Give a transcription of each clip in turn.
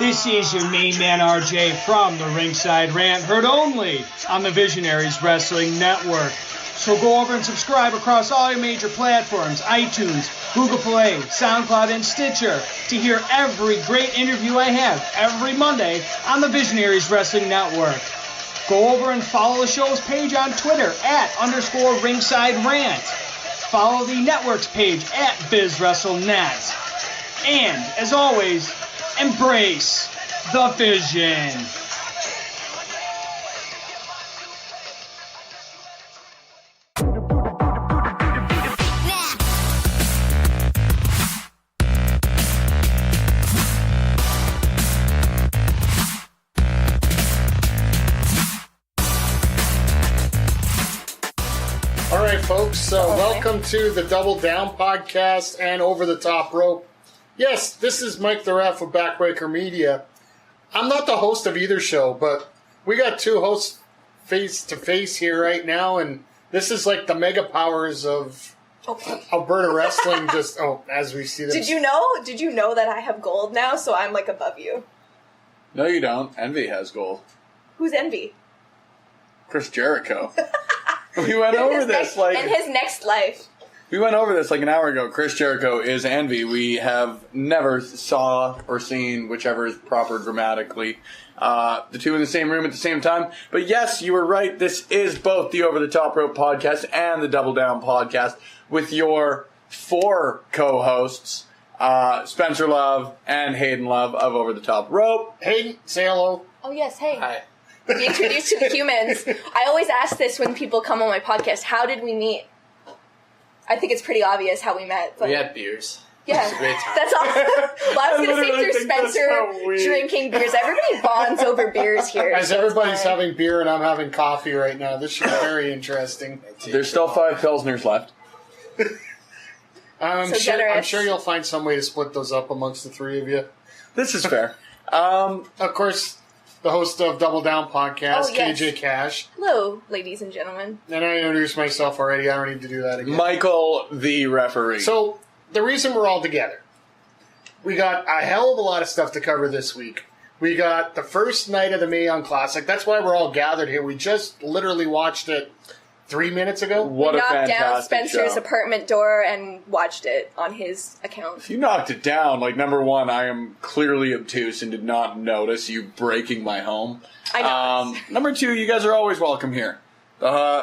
This is your main man RJ from the Ringside Rant, heard only on the Visionaries Wrestling Network. So go over and subscribe across all your major platforms, iTunes, Google Play, SoundCloud, and Stitcher to hear every great interview I have every Monday on the Visionaries Wrestling Network. Go over and follow the show's page on Twitter @_Ringside Rant. Follow the network's page @BizWrestleNet. And, as always, embrace the vision. All right, folks, welcome to the Double Down podcast and Over the Top Rope. Yes, this is Mike the Ref of Backbreaker Media. I'm not the host of either show, but we got two hosts face-to-face here right now, and this is like the mega powers of Alberta Wrestling, just, as we see them. Did you know that I have gold now, so I'm, like, above you? No, you don't. Envy has gold. Who's Envy? Chris Jericho. We went over this in his next life. We went over this like an hour ago. Chris Jericho is Envy. We have never saw or seen, whichever is proper grammatically, the two in the same room at the same time. But yes, you were right. This is both the Over the Top Rope podcast and the Double Down podcast with your four co-hosts, Spencer Love and Hayden Love of Over the Top Rope. Hayden, say hello. Oh, yes, hey. Hi. Be introduced to the humans. I always ask this when people come on my podcast. How did we meet? I think it's pretty obvious how we met. But we had beers. Yeah, it was a great time. That's all. Well, I was going to say through Spencer drinking beers. Everybody bonds over beers here. As everybody's having beer and I'm having coffee right now, this should be very interesting. There's still 5 Pilsners left. I'm sure you'll find some way to split those up amongst the three of you. This is fair. Of course, the host of Double Down Podcast, yes. KJ Cash. Hello, ladies and gentlemen. And I introduced myself already. I don't need to do that again. Michael, the referee. So, the reason we're all together, we got a hell of a lot of stuff to cover this week. We got the first night of the Mae Young Classic. That's why we're all gathered here. We just literally watched it 3 minutes ago. What we a knocked fantastic down Spencer's show. apartment door and watched it on his account. If you knocked it down, like, number one, I am clearly obtuse and did not notice you breaking my home. I know. Number two, you guys are always welcome here.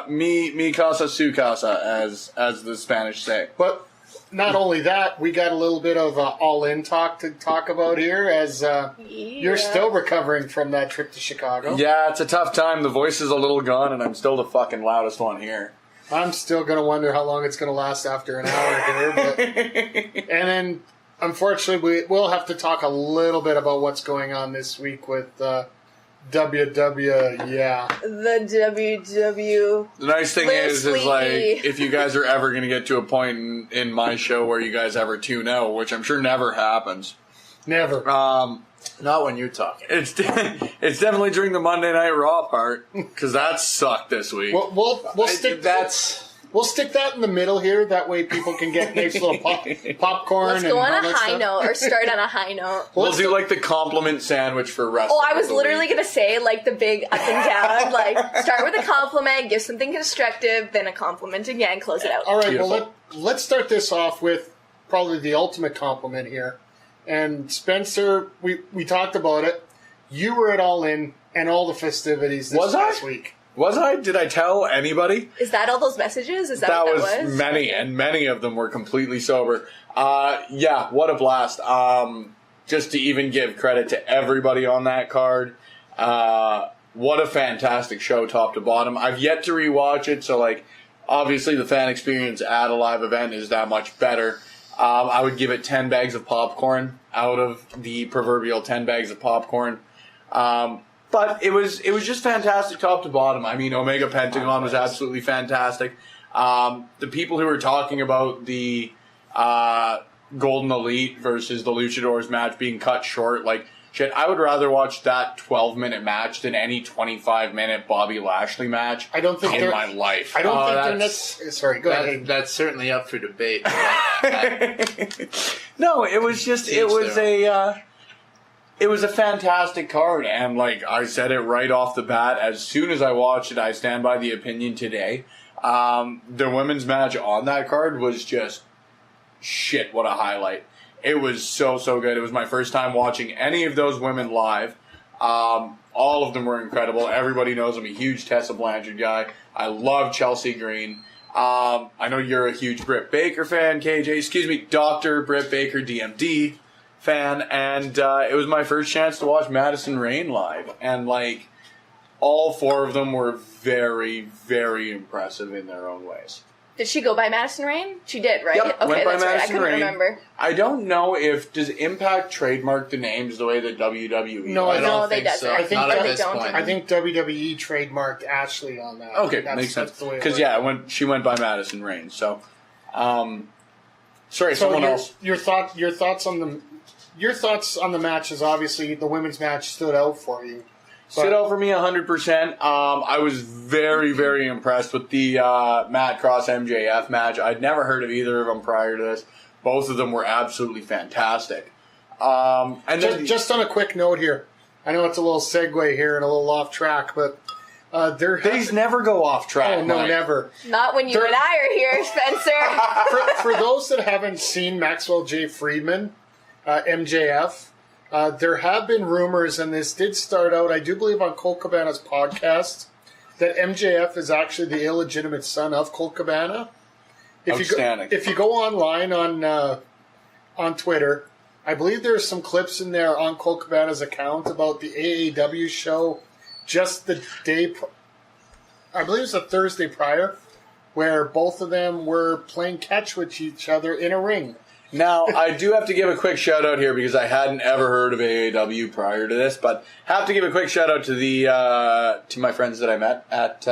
Mi casa, su casa, as the Spanish say. But not only that, we got a little bit of all-in talk to talk about here, as you're still recovering from that trip to Chicago. Yeah, it's a tough time. The voice is a little gone, and I'm still the fucking loudest one here. I'm still going to wonder how long it's going to last after an hour here. But, and then, unfortunately, we'll have to talk a little bit about what's going on this week with WW, The WW. The nice thing is like, if you guys are ever going to get to a point in my show where you guys ever tune out, which I'm sure never happens. Never. Not when you talk. It's definitely during the Monday Night Raw part, because that sucked this week. We'll stick that in the middle here. That way people can get nice little popcorn. Let's go on a high note, or start on a high note. We'll do like the compliment sandwich for wrestling. Oh, I was literally going to say like the big up and down. Like start with a compliment, give something constructive, then a compliment again, close it out. All right, Beautiful. well let's start this off with probably the ultimate compliment here. And Spencer, we talked about it. You were at All In and all the festivities this past week. Was I? Did I tell anybody? Is that all those messages? Is that what that was? Many, and many of them were completely sober. Yeah, what a blast. Just to even give credit to everybody on that card. What a fantastic show, top to bottom. I've yet to rewatch it, so like, obviously the fan experience at a live event is that much better. I would give it 10 bags of popcorn out of the proverbial 10 bags of popcorn. But it was just fantastic top to bottom. I mean, Omega Pentagon was absolutely fantastic. The people who were talking about the Golden Elite versus the Luchadors match being cut short, like, shit, I would rather watch that 12-minute match than any 25-minute Bobby Lashley match in my life. I don't think they're necessarily... Sorry, go ahead. That's certainly up for debate. No, it was just... It It was a fantastic card, and like I said it right off the bat, as soon as I watched it, I stand by the opinion today. The women's match on that card was just shit, what a highlight. It was so good. It was my first time watching any of those women live. All of them were incredible. Everybody knows I'm a huge Tessa Blanchard guy. I love Chelsea Green. I know you're a huge Britt Baker fan, KJ. Excuse me, Dr. Britt Baker, DMD fan. And it was my first chance to watch Madison Rayne live. And, like, all four of them were very, very impressive in their own ways. Did she go by Madison Rayne? She did, right? Yep, okay, went by that's right. I Madison couldn't Rayne. remember. I don't know if does Impact trademark the names the way that WWE No, does? I don't No, they think doesn't. so. I think Not that- at this They don't. point. I think WWE trademarked Ashley on that. Okay, That's- makes sense. that's the way it Because works. she went by Madison Rayne. So, sorry, So someone else. your thoughts on the matches. Obviously, the women's match stood out for you. Stood out for me 100%. I was very, very impressed with the Matt Cross MJF match. I'd never heard of either of them prior to this. Both of them were absolutely fantastic. And then Just on a quick note here, I know it's a little segue here and a little off track, but these never go off track. Oh no, Mike. never. Not when you There- and I are here, Spencer. For those that haven't seen Maxwell J. Friedman, MJF, there have been rumors, and this did start out, I do believe, on Colt Cabana's podcast, that MJF is actually the illegitimate son of Colt Cabana. Outstanding. If you go online on Twitter, I believe there's some clips in there on Colt Cabana's account about the AAW show just the day, I believe it was a Thursday prior, where both of them were playing catch with each other in a ring. Now, I do have to give a quick shout out here because I hadn't ever heard of AAW prior to this, but have to give a quick shout out to the to my friends that I met at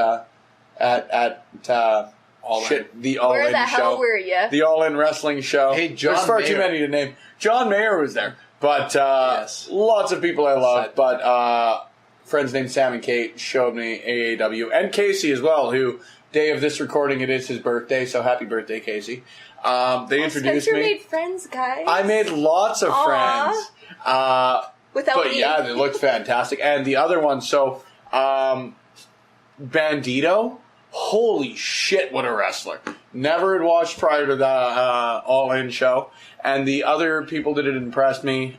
All In. the All Where In the show. hell were you? The All In Wrestling show. Hey, John There's far too Mayer. many to name. John Mayer was there, but Yes. lots of people I love. Sad. But friends named Sam and Kate showed me AAW, and Casey as well. Who day of this recording it is his birthday, so happy birthday, Casey. They introduced Spencer me. made friends, guys. I made lots of Aw. friends. Without But me. yeah, they looked fantastic. And the other one, so Bandito, holy shit, what a wrestler. Never had watched prior to the All In show. And the other people that had impressed me,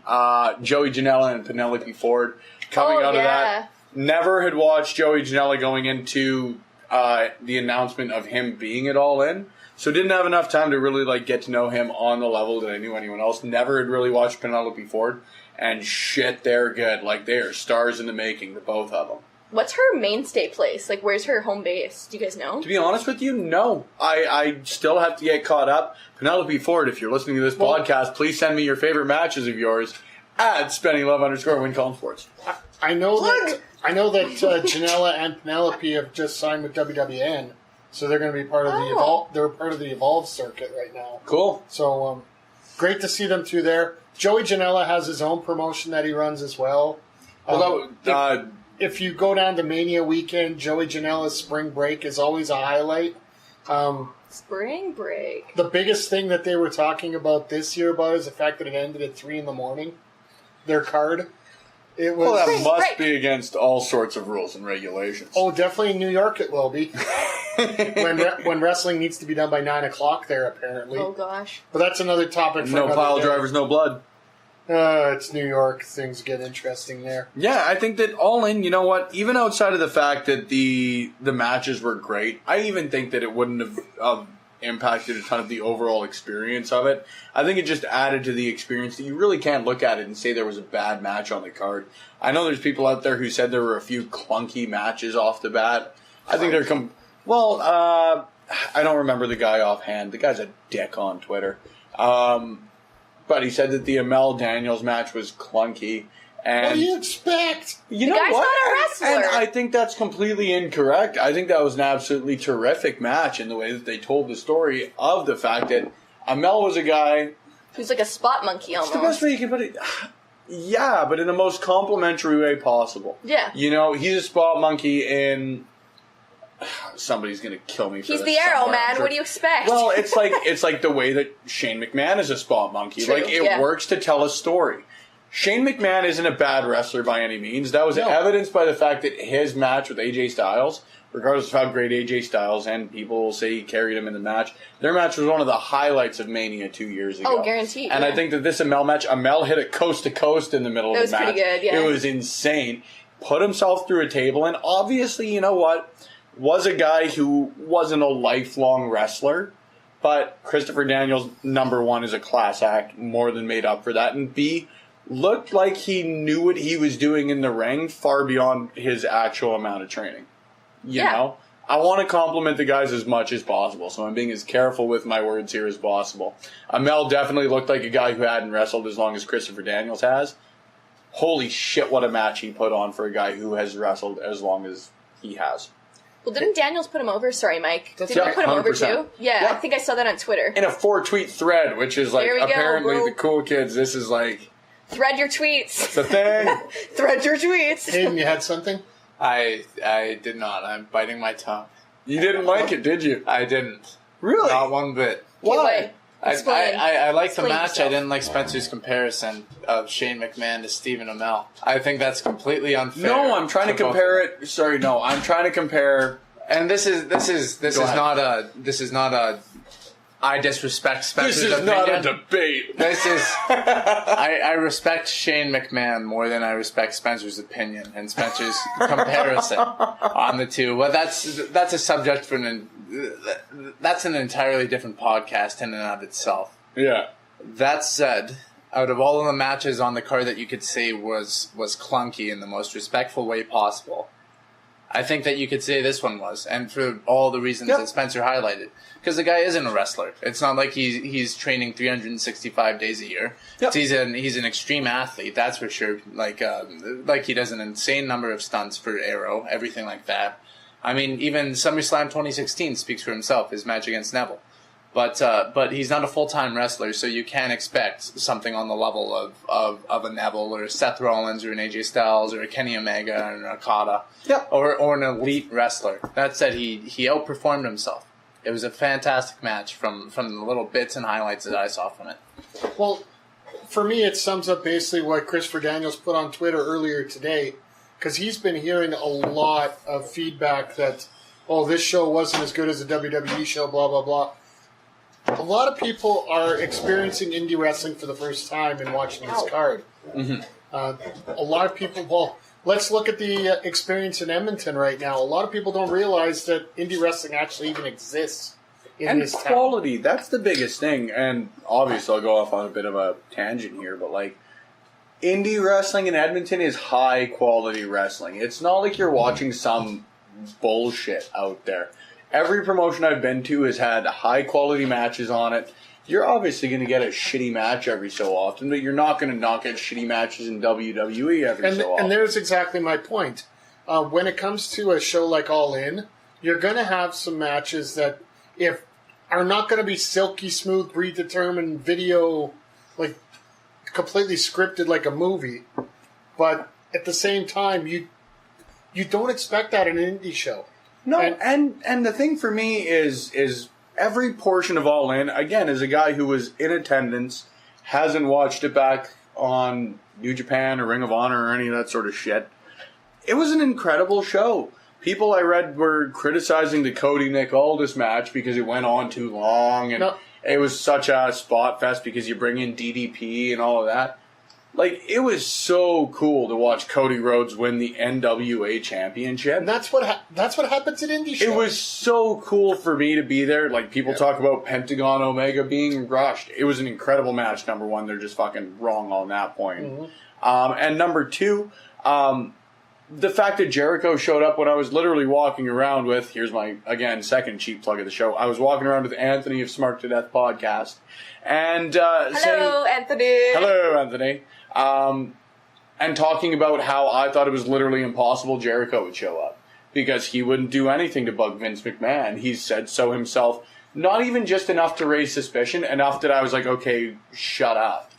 Joey Janela and Penelope Ford, coming Oh, out of yeah. that. Never had watched Joey Janela going into the announcement of him being at All In. So didn't have enough time to really like get to know him on the level that I knew anyone else. Never had really watched Penelope Ford. And shit, they're good. Like, they are stars in the making, the both of them. What's her mainstay place? Like, where's her home base? Do you guys know? To be honest with you, no. I still have to get caught up. Penelope Ford, if you're listening to this podcast, please send me your favorite matches of yours at SpennyLove_WinColumn Sports. I know that Janela and Penelope have just signed with WWN, so they're going to be part of the Evolve. They're part of the Evolve circuit right now. Cool. So great to see them through there. Joey Janela has his own promotion that he runs as well. If you go down to Mania weekend, Joey Janela's Spring Break is always a highlight. Spring break. The biggest thing that they were talking about this year about is the fact that it ended at 3 a.m. Their card. It was. Well, that Spring must break. be against all sorts of rules and regulations. Oh, definitely in New York it will be. when wrestling needs to be done by 9 o'clock there, apparently. Oh, gosh. But that's another topic for No another pile day. drivers, no blood. It's New York. Things get interesting there. Yeah, I think that All In, you know what? Even outside of the fact that the matches were great, I even think that it wouldn't have impacted a ton of the overall experience of it. I think it just added to the experience that you really can't look at it and say there was a bad match on the card. I know there's people out there who said there were a few clunky matches off the bat. I think they're I don't remember the guy offhand. The guy's a dick on Twitter. But he said that the Amel Daniels match was clunky. And What do you expect? you The know guy's what? not a And wrestler. I think that's completely incorrect. I think that was an absolutely terrific match in the way that they told the story of the fact that Amel was a guy. Who's like a spot monkey It's almost. the best way you can put it. Yeah, but in the most complimentary way possible. Yeah. You know, he's a spot monkey in. Somebody's gonna kill me for He's this the arrow somewhere, I'm man. sure. What do you expect? Well, it's like the way that Shane McMahon is a spot monkey. True, Like it yeah. works to tell a story. Shane McMahon isn't a bad wrestler by any means. That was evidenced by the fact that his match with AJ Styles, regardless of how great AJ Styles, and people will say he carried him in the match, their match was one of the highlights of Mania 2 years ago. Oh, guaranteed. And I think that this Amel match, Amel hit it coast to coast in the middle of the match. That was pretty good, yeah. It was insane. Put himself through a table, and obviously, you know what, was a guy who wasn't a lifelong wrestler, but Christopher Daniels, number one, is a class act, more than made up for that, and B, looked like he knew what he was doing in the ring far beyond his actual amount of training. You know? I want to compliment the guys as much as possible, so I'm being as careful with my words here as possible. Amel definitely looked like a guy who hadn't wrestled as long as Christopher Daniels has. Holy shit, what a match he put on for a guy who has wrestled as long as he has. Well, didn't Daniels put him over? Sorry, Mike. Didn't he put him 100%. over too? Yeah, I think I saw that on Twitter. In a 4-tweet thread, which is like, apparently the cool kids, this is like... Thread your tweets. It's a thing. Thread your tweets. Hayden, you had something? I did not. I'm biting my tongue. You didn't like it, did you? I didn't. Really? Not one bit. Why? I like the match. Yourself. I didn't like Spencer's comparison of Shane McMahon to Stephen Amell. I think that's completely unfair. No, I'm trying to compare it. Sorry, no, I'm trying to compare. And this is not a. I disrespect Spencer's This is opinion. not a debate. This is. I respect Shane McMahon more than I respect Spencer's opinion and Spencer's comparison on the two. Well, that's a subject for that's an entirely different podcast in and of itself. Yeah. That said, out of all of the matches on the card that you could say was clunky in the most respectful way possible, I think that you could say this one was, and for all the reasons that Spencer highlighted. Because the guy isn't a wrestler. It's not like he's training 365 days a year. Yep. He's an extreme athlete, that's for sure. Like he does an insane number of stunts for Arrow, everything like that. I mean, even SummerSlam 2016 speaks for himself, his match against Neville. But he's not a full-time wrestler, so you can't expect something on the level of a Neville or a Seth Rollins or an AJ Styles or a Kenny Omega or an Okada or an elite wrestler. That said, he outperformed himself. It was a fantastic match from the little bits and highlights that I saw from it. Well, for me, it sums up basically what Christopher Daniels put on Twitter earlier today, because he's been hearing a lot of feedback that, this show wasn't as good as a WWE show, blah, blah, blah. A lot of people are experiencing indie wrestling for the first time and watching this card. Mm-hmm. A lot of people, let's look at the experience in Edmonton right now. A lot of people don't realize that indie wrestling actually even exists in this town. And quality, that's the biggest thing. And obviously I'll go off on a bit of a tangent here, but indie wrestling in Edmonton is high quality wrestling. It's not like you're watching some bullshit out there. Every promotion I've been to has had high quality matches on it. You're obviously going to get a shitty match every so often, but you're not going to not get shitty matches in WWE every so often. And there's exactly my point. When it comes to a show like All In, you're going to have some matches that are not going to be silky smooth, predetermined video, completely scripted like a movie. But at the same time, you don't expect that in an indie show. No, and the thing for me is every portion of All In, again, as a guy who was in attendance, hasn't watched it back on New Japan or Ring of Honor or any of that sort of shit, it was an incredible show. People I read were criticizing the Cody Nick Aldis match because it went on too long and it was such a spot fest because you bring in DDP and all of that. It was so cool to watch Cody Rhodes win the NWA Championship. And that's what happens at indie shows. It was so cool for me to be there. People talk about Pentagon Omega being rushed. It was an incredible match, number one. They're just fucking wrong on that point. Mm-hmm. And number two, the fact that Jericho showed up when I was literally walking around with, here's my, again, second cheap plug of the show. I was walking around with Anthony of Smart to Death podcast. And Hello, Anthony. Hello, Anthony. And talking about how I thought it was literally impossible Jericho would show up because he wouldn't do anything to bug Vince McMahon. He said so himself. Not even just enough to raise suspicion, enough that I was like, okay, shut up.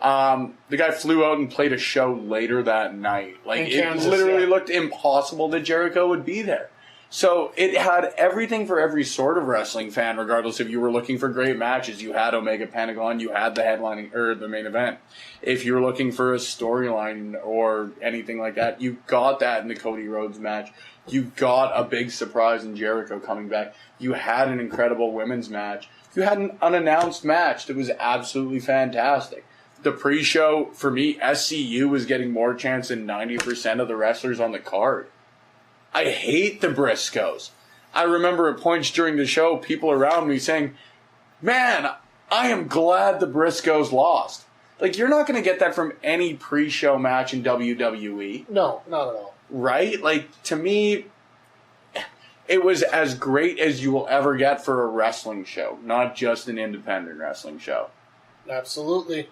The guy flew out and played a show later that night. It literally looked impossible that Jericho would be there. So it had everything for every sort of wrestling fan, regardless if you were looking for great matches. You had Omega Pentagon, you had the headlining or the main event. If you were looking for a storyline or anything like that, you got that in the Cody Rhodes match. You got a big surprise in Jericho coming back. You had an incredible women's match. You had an unannounced match that was absolutely fantastic. The pre-show, for me, SCU was getting more chance than 90% of the wrestlers on the card. I hate the Briscoes. I remember at points during the show, people around me saying, man, I am glad the Briscoes lost. Like, you're not going to get that from any pre-show match in WWE. No, not at all. Right? Like, to me, it was as great as you will ever get for a wrestling show, not just an independent wrestling show. Absolutely.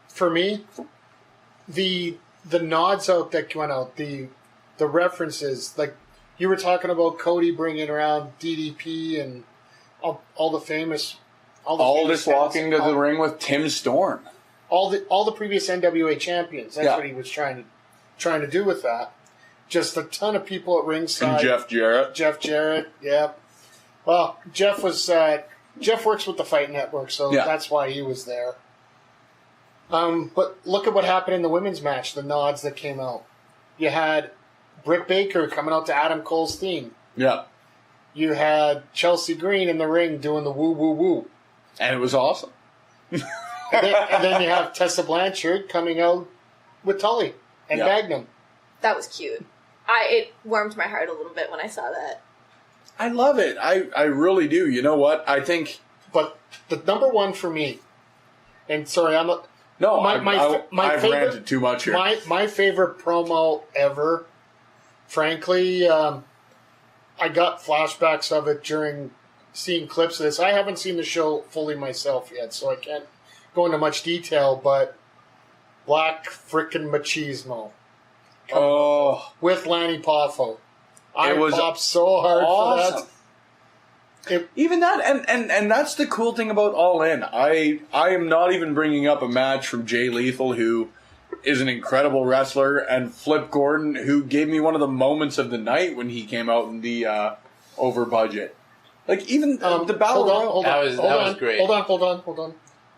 For me, the nods out that went out, the references, like you were talking about Cody bringing around DDP and all the famous... Aldis walking to the ring with Tim Storm. All the previous NWA champions. That's what he was trying to do with that. Just a ton of people at ringside. And Jeff Jarrett. Yeah. Well, Jeff works with the Fight Network, so that's why he was there. But look at what happened in the women's match, the nods that came out. You had Britt Baker coming out to Adam Cole's theme. Yeah. You had Chelsea Green in the ring doing the woo woo woo. And it was awesome. and then you have Tessa Blanchard coming out with Tully and Magnum. That was cute. It warmed my heart a little bit when I saw that. I love it. I really do. You know what? I think... But the number one for me, and sorry, I'm not... No, I've favorite, ranted too much here. My favorite promo ever, frankly, I got flashbacks of it during seeing clips of this. I haven't seen the show fully myself yet, so I can't go into much detail, but Black Frickin' Machismo. With Lanny Poffo. I popped so hard for that. Even that, and that's the cool thing about All In. I am not even bringing up a match from Jay Lethal, who is an incredible wrestler, and Flip Gordon, who gave me one of the moments of the night when he came out in the over budget. Like, even the Battle Royal. That was great. Hold on.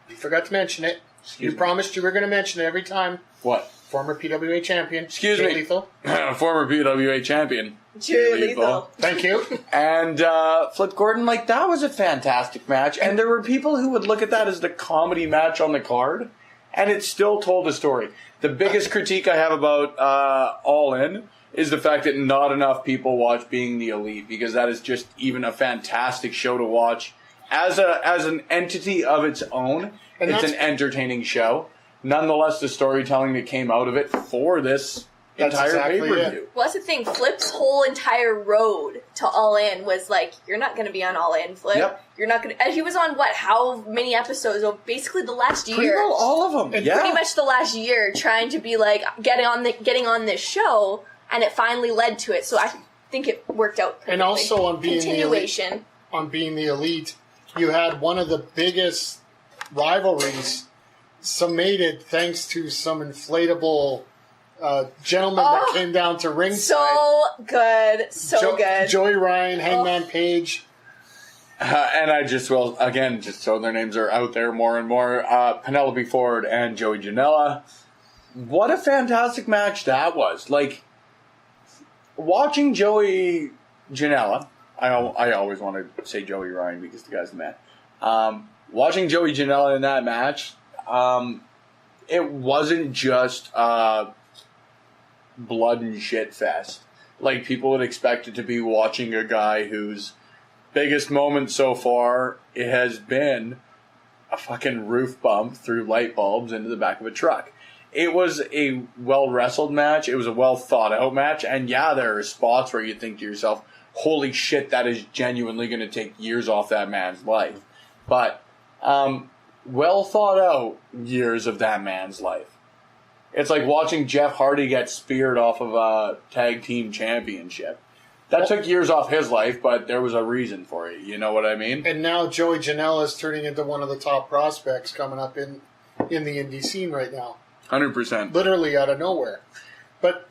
You forgot to mention it. You promised you were going to mention it every time. What? Former PWA champion. Excuse Jay me. Lethal. Former PWA champion. Jay Lethal. Thank you. And Flip Gordon, like, that was a fantastic match. And there were people who would look at that as the comedy match on the card, and it still told a story. The biggest critique I have about All In is the fact that not enough people watch Being the Elite, because that is just even a fantastic show to watch. As an entity of its own, it's an entertaining show. Nonetheless, the storytelling that came out of it for this entire pay-per-view. Well, that's the thing. Flip's whole entire road to All In was like, you're not going to be on All In, Flip. Yep. You're not going to... And he was on, how many episodes? Well, basically the last year. Pretty well all of them, Pretty much the last year, trying to be like, getting on this show, and it finally led to it. So I think it worked out perfectly. And also on Being Continuation. the Elite, you had one of the biggest rivalries summated thanks to some inflatable gentleman that came down to ringside. So good. Good. Joey Ryan, Hangman Page. And I just will, again, just so their names are out there more and more, Penelope Ford and Joey Janela. What a fantastic match that was. Like, watching Joey Janela, I always want to say Joey Ryan because the guy's the man. Watching Joey Janela in that match, it wasn't just blood and shit fest. Like, people would expect it to be watching a guy whose biggest moment so far it has been a fucking roof bump through light bulbs into the back of a truck. It was a well-wrestled match. It was a well-thought-out match. And yeah, there are spots where you think to yourself, holy shit, that is genuinely going to take years off that man's life. But well-thought-out years of that man's life. It's like watching Jeff Hardy get speared off of a tag team championship. That took years off his life, but there was a reason for it. You know what I mean? And now Joey Janela is turning into one of the top prospects coming up in the indie scene right now. 100%. Literally out of nowhere. But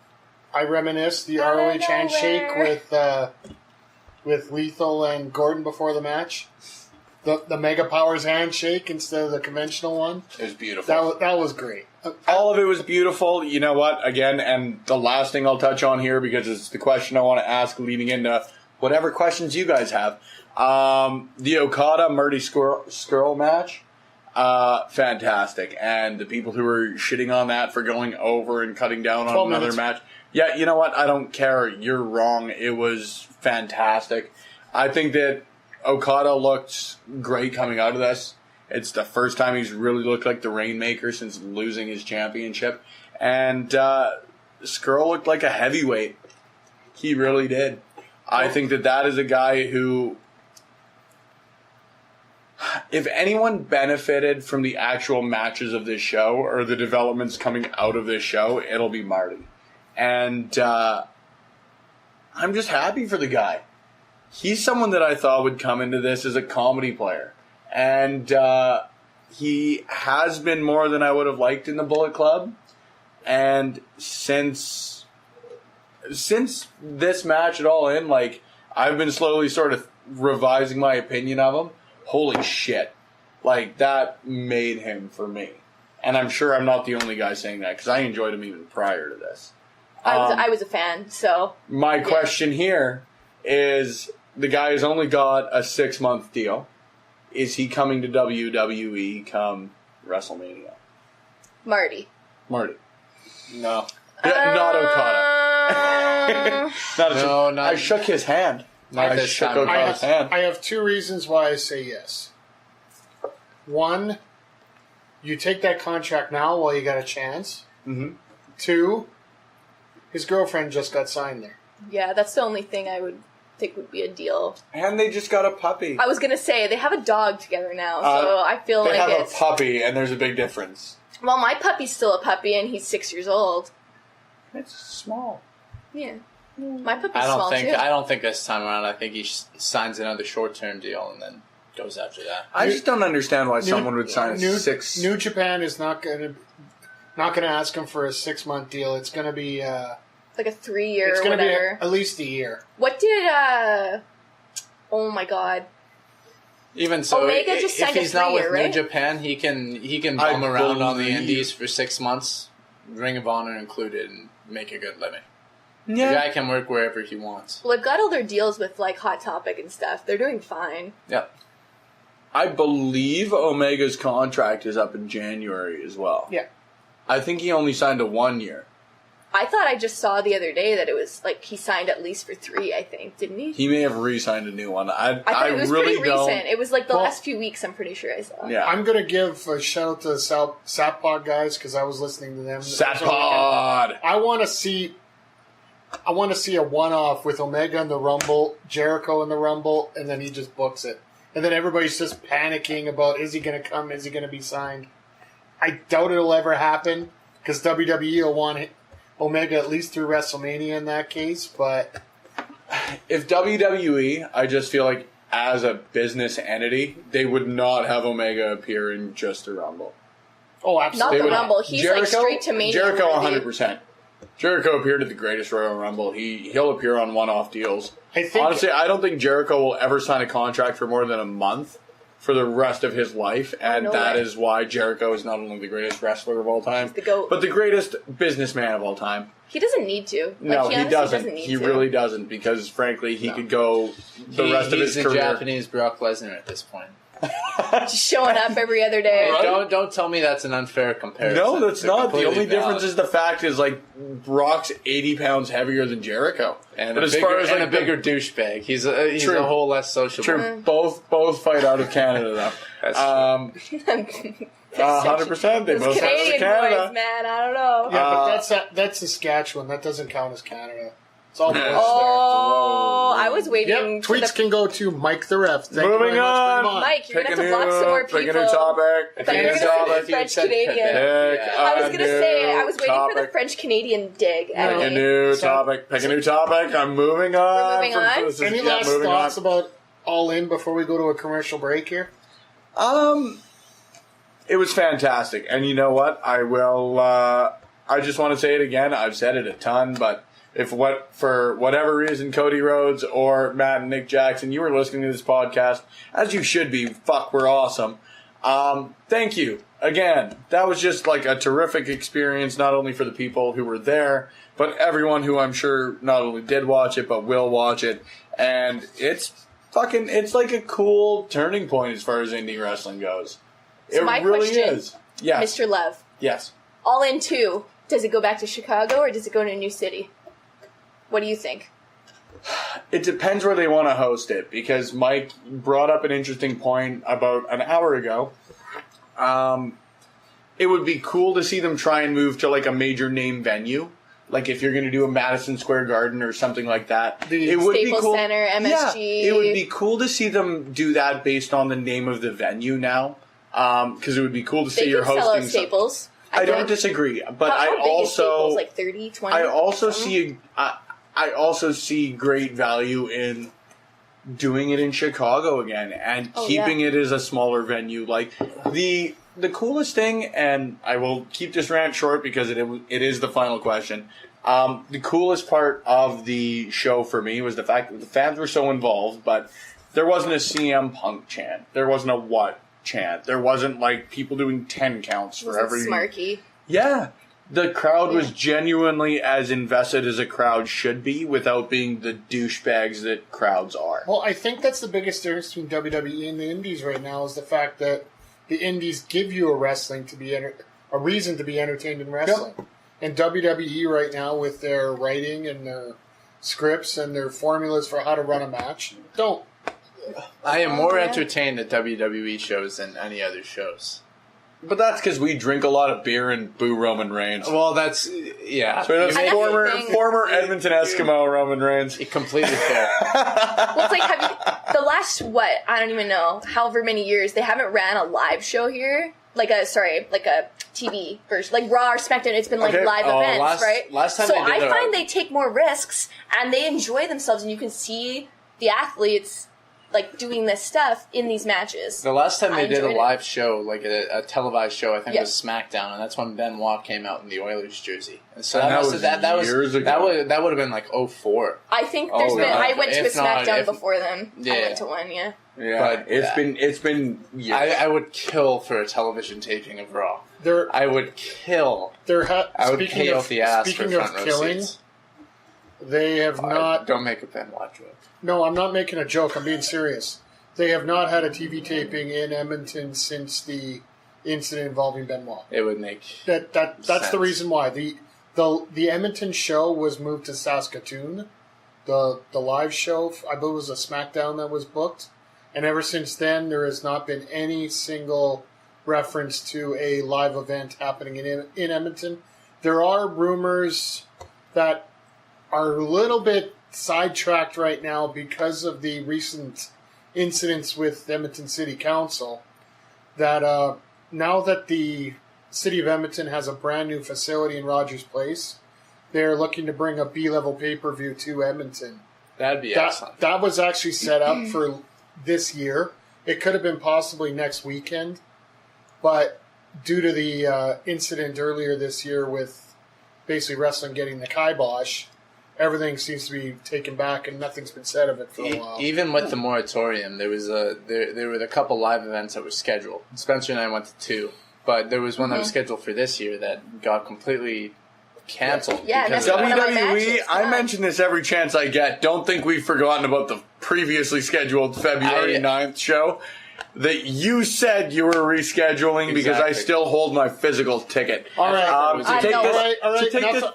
I reminisce the Out of ROH handshake nowhere. with Lethal and Gordon before the match. The Mega Powers handshake instead of the conventional one. It was beautiful. That was great. All of it was beautiful. You know what? Again, and the last thing I'll touch on here, because it's the question I want to ask leading into whatever questions you guys have. The Okada Murdy Skrull match, fantastic. And the people who were shitting on that for going over and cutting down on 12 another minutes. match. Yeah, you know what? I don't care. You're wrong. It was fantastic. I think that Okada looked great coming out of this. It's the first time he's really looked like the Rainmaker since losing his championship. And Skrull looked like a heavyweight. He really did. I think that is a guy who, if anyone benefited from the actual matches of this show or the developments coming out of this show, it'll be Marty. And I'm just happy for the guy. He's someone that I thought would come into this as a comedy player. And he has been more than I would have liked in the Bullet Club. And since this match at All In, like, I've been slowly sort of revising my opinion of him. Holy shit. Like, that made him for me. And I'm sure I'm not the only guy saying that, because I enjoyed him even prior to this. I was a fan, so. My question here is, the guy has only got a 6-month deal. Is he coming to WWE come WrestleMania? Marty. Marty. No. Yeah, not Okada. No, not- I shook his hand. Not I this shook time around. Okada's hand. I have two reasons why I say yes. One, you take that contract now while you got a chance. Mm-hmm. Two, his girlfriend just got signed there. Yeah, that's the only thing I would think would be a deal. And they just got a puppy. I was gonna say, they have a dog together now, so I feel They like have it's... a puppy, and there's a big difference. Well, my puppy's still a puppy, and he's 6 years old. It's small. Yeah. My puppy's I small, don't too. think this time around. I think he signs another short-term deal and then goes after that. I just don't understand why someone would sign a six. New Japan is not gonna ask him for a 6-month deal. It's gonna be Like a 3-year it's or gonna whatever. be at least a year. What did, oh my god. Even so, Omega just if signed a he's not 3-year, with New right? Japan, he can I bum around on the believe- indies for 6 months, Ring of Honor included, and make a good living. Yeah. The guy can work wherever he wants. Well, they've got all their deals with, like, Hot Topic and stuff. They're doing fine. Yep. I believe Omega's contract is up in January as well. Yeah. I think he only signed a 1 year. I thought I just saw the other day that it was, like, he signed at least for 3, I think. Didn't he? He may have re-signed a new one. I thought it was really pretty don't. recent. It was, like, the Well- last few weeks, I'm pretty sure I saw. Yeah. I'm gonna give a shout out to the Satpod guys because I was listening to them. Satpod. I want to see a one-off with Omega in the Rumble, Jericho in the Rumble, and then he just books it. And then everybody's just panicking about, is he going to come? Is he going to be signed? I doubt it'll ever happen because WWE will want Omega at least through WrestleMania in that case. But If WWE, I just feel like as a business entity, they would not have Omega appear in just the Rumble. oh, Not absolutely. the They would- Rumble. He's, like, straight to Mania. Jericho, worthy. 100%. Jericho appeared at the Greatest Royal Rumble. He'll appear on one-off deals. I think Honestly, I don't think Jericho will ever sign a contract for more than a month for the rest of his life, and no that way. is why Jericho is not only the greatest wrestler of all time, the GOAT. but the greatest businessman of all time. He doesn't need to. Like, No, he honestly doesn't. need He to. really doesn't, because frankly, he could go the rest of He's his the career. Japanese Brock Lesnar at this point. Just showing up every other day. Right? Don't tell me that's an unfair comparison. No, that's They're not. The completely only difference valid. is the fact is, like, Brock's 80 pounds heaver than Jericho. And, but a as bigger, far as, like, and a bigger douchebag. He's True. a whole less sociable. True. Both fight out of Canada, though. That's 100%. They Those both fight out of Canadian Canada. boys, man. I don't know. Yeah, but that's Saskatchewan. That doesn't count as Canada. It's all the way Oh, I was waiting Yep, for tweets the... can go to Mike the Ref. Thank you Moving very much, on. Mike. Mike, you're Pick going to have to block some more people. Pick a new topic. I thought you were Pick a going to topic. say You French said Canadian. Quebec. Pick I was a going to say, I new was waiting for the topic. French Canadian dig. Pick a Anyway. new topic. Pick a new topic. I'm moving on. We're moving on? This is- Any yeah, last moving thoughts on. about All In before we go to a commercial break here? It was fantastic, and you know what? I just want to say it again. I've said it a ton, but for whatever reason, Cody Rhodes or Matt and Nick Jackson, you were listening to this podcast, as you should be. Fuck, we're awesome. Thank you. Again, that was just like a terrific experience, not only for the people who were there, but everyone who I'm sure not only did watch it, but will watch it. And it's like a cool turning point as far as indie wrestling goes. So it my really question, is. Yes. Mr. Love. Yes. All In 2, does it go back to Chicago or does it go to a new city? What do you think? It depends where they want to host it, because Mike brought up an interesting point about an hour ago. It would be cool to see them try and move to like a major name venue. Like if you're going to do a Madison Square Garden or something like that. It would Staples be cool. Center, MSG. Yeah, it would be cool to see them do that based on the name of the venue now. Because it would be cool to see you're hosting. Sell out Staples. I don't disagree, but how big is Staples? Like 30, 20? I also see great value in doing it in Chicago again and keeping it as a smaller venue. Like the coolest thing, and I will keep this rant short because it is the final question. The coolest part of the show for me was the fact that the fans were so involved, but there wasn't a CM Punk chant. There wasn't a what chant. There wasn't like people doing 10 counts for every Smarky. Yeah. The crowd was genuinely as invested as a crowd should be without being the douchebags that crowds are. Well, I think that's the biggest difference between WWE and the Indies right now is the fact that the Indies give you a reason to be entertained in wrestling. Yep. And WWE right now, with their writing and their scripts and their formulas for how to run a match, don't. I am more entertained at WWE shows than any other shows. But that's because we drink a lot of beer and boo Roman Reigns. Well, that's, yeah. So that's former Edmonton Eskimo Roman Reigns. Completely fair. Well, it's like, the last, I don't even know, however many years, they haven't ran a live show here. Like a TV version. Like Raw or SmackDown, it's been like live events, right? Last time so I find they take more risks and they enjoy themselves, and you can see the athletes like doing this stuff in these matches. The last time they did a live show, like a televised show, I think it was SmackDown, and that's when Benoit came out in the Oilers jersey. And so that would have been like 2004. I think there's been. I went to a SmackDown before them. I went to one, Yeah, but it's been years. I would kill for a television taping of Raw. I would kill. I would pay off the ass for front row seats. They have not. Don't make a Benoit joke. No, I'm not making a joke. I'm being serious. They have not had a TV taping in Edmonton since the incident involving Benoit. It would make that's sense. The reason why the Edmonton show was moved to Saskatoon. The live show, I believe, was a SmackDown that was booked, and ever since then there has not been any single reference to a live event happening in Edmonton. There are rumors that are a little bit sidetracked right now because of the recent incidents with Edmonton City Council, that now that the City of Edmonton has a brand new facility in Rogers Place, they're looking to bring a B-level pay-per-view to Edmonton. That'd be excellent. That was actually set up for this year. It could have been possibly next weekend, but due to the incident earlier this year with basically wrestling getting the kibosh, everything seems to be taken back, and nothing's been said of it for a while. Even with the moratorium, there were a couple live events that were scheduled. Spencer and I went to 2, but there was one that was scheduled for this year that got completely canceled. Yeah, that's WWE. I mention this every chance I get. Don't think we've forgotten about the previously scheduled February 9th show that you said you were rescheduling because I still hold my physical ticket. All right.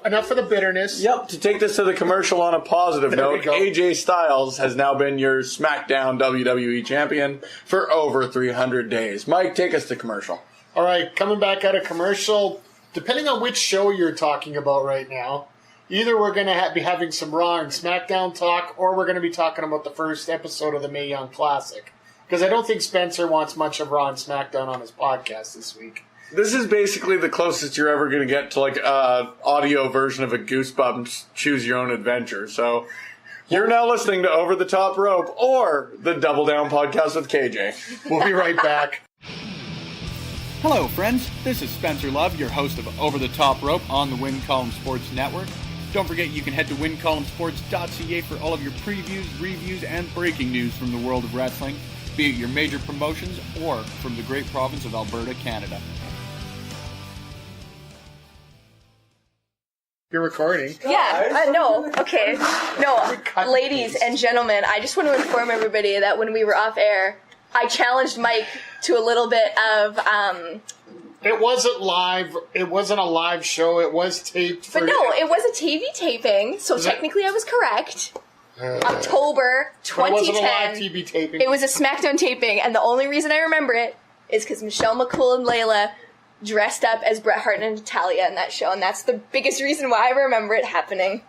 Enough of the bitterness. Yep. To take this to the commercial on a positive note, AJ Styles has now been your SmackDown WWE champion for over 300 days. Mike, take us to commercial. All right, coming back out of commercial, depending on which show you're talking about right now, either we're going to be having some Raw and SmackDown talk, or we're going to be talking about the first episode of the Mae Young Classic. Because I don't think Spencer wants much of Raw and SmackDown on his podcast this week. This is basically the closest you're ever going to get to like an audio version of a Goosebumps Choose Your Own Adventure. So you're now listening to Over the Top Rope or the Double Down Podcast with KJ. We'll be right back. Hello, friends. This is Spencer Love, your host of Over the Top Rope on the Win Column Sports Network. Don't forget you can head to wincolumnsports.ca for all of your previews, reviews, and breaking news from the world of wrestling, be it your major promotions or from the great province of Alberta, Canada. You're recording. Yeah, no, okay. No, ladies and gentlemen, I just want to inform everybody that when we were off air, I challenged Mike to a little bit of, It wasn't live. It wasn't a live show. It was taped. But no, it was a TV taping, so technically I was correct. October 2010. It wasn't a live TV taping. It was a SmackDown taping, and the only reason I remember it is because Michelle McCool and Layla dressed up as Bret Hart and Natalia in that show, and that's the biggest reason why I remember it happening.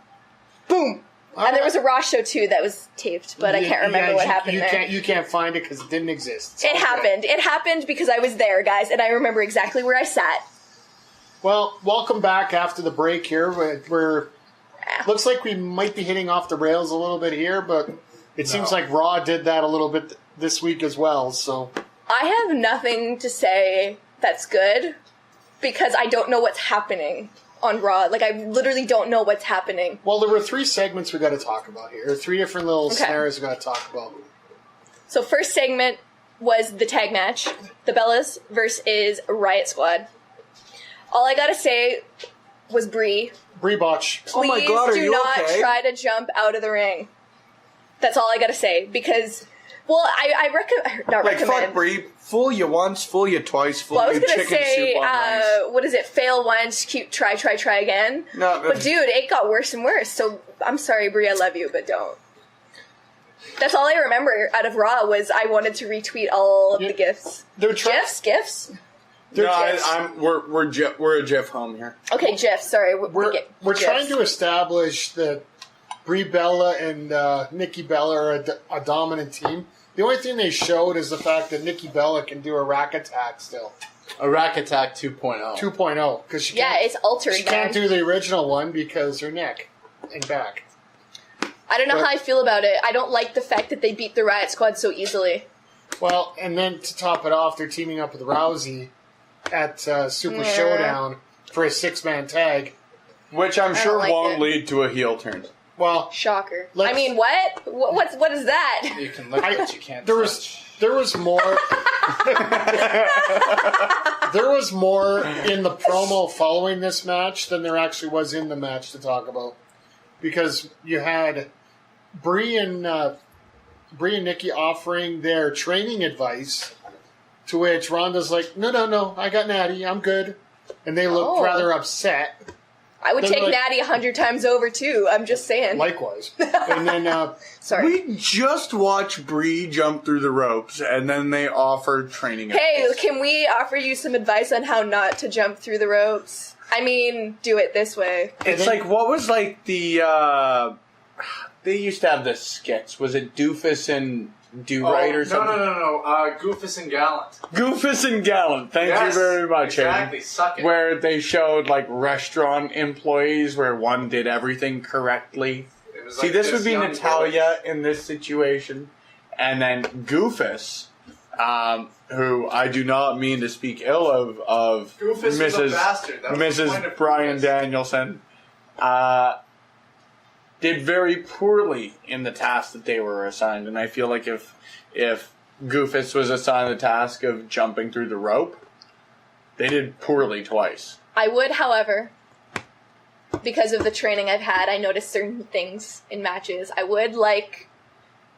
Boom! And there was a Raw show, too, that was taped, but I can't remember what happened there. You can't find it because it didn't exist. It happened. It happened because I was there, guys, and I remember exactly where I sat. Well, welcome back after the break here. We're looks like we might be hitting off the rails a little bit here, but it seems like Raw did that a little bit this week as well, so... I have nothing to say that's good, because I don't know what's happening on Raw. Like, I literally don't know what's happening. Well, there were 3 segments we got to talk about here. 3 different little scenarios we got to talk about. So, first segment was the tag match. The Bellas versus Riot Squad. All I gotta say was Brie. Brie botch. Please do not try to jump out of the ring. That's all I gotta say, because... Well, I recommend. Fuck Brie. Fool you once, fool you twice, fool you chicken soup on rice. I was gonna say, what is it? Fail once, keep try again. No, but dude, it got worse and worse. So I'm sorry, Brie, I love you, but don't. That's all I remember out of Raw was I wanted to retweet all of the GIFs. GIFs? We're a GIF home here. Okay, GIFs. Sorry, we're trying to establish that Brie Bella and Nikki Bella are a dominant team. The only thing they showed is the fact that Nikki Bella can do a rack attack still. A rack attack 2.0. 2.0. Because it's altered. She can't do the original one because her neck and back. I don't know how I feel about it. I don't like the fact that they beat the Riot Squad so easily. Well, and then to top it off, they're teaming up with Rousey at Super Showdown for a 6-man tag. Which I'm sure won't lead to a heel turn. Well, shocker. I mean, what? What is that? You can look, but you can't. There was more. There was more in the promo following this match than there actually was in the match to talk about, because you had Brie and Nikki offering their training advice, to which Ronda's like, "No, I got Natty, I'm good," and they looked rather upset. I would take Natty 100 times over, too. I'm just saying. Likewise. And then, sorry. We just watched Brie jump through the ropes, and then they offered training advice. Hey, can we offer you some advice on how not to jump through the ropes? I mean, do it this way. It's like, what was like the, they used to have the skits. Was it Doofus and Do-Right or something? No. Goofus and Gallant. Goofus and Gallant. Thank you very much, exactly. Hayden. Suck it. Where they showed like restaurant employees where one did everything correctly. See, this would be Natalia in this situation. And then Goofus, who I do not mean to speak ill of Goofus Mrs. Bryan Danielson, did very poorly in the task that they were assigned. And I feel like if Goofus was assigned the task of jumping through the rope, they did poorly twice. I would, however, because of the training I've had, I noticed certain things in matches. I would like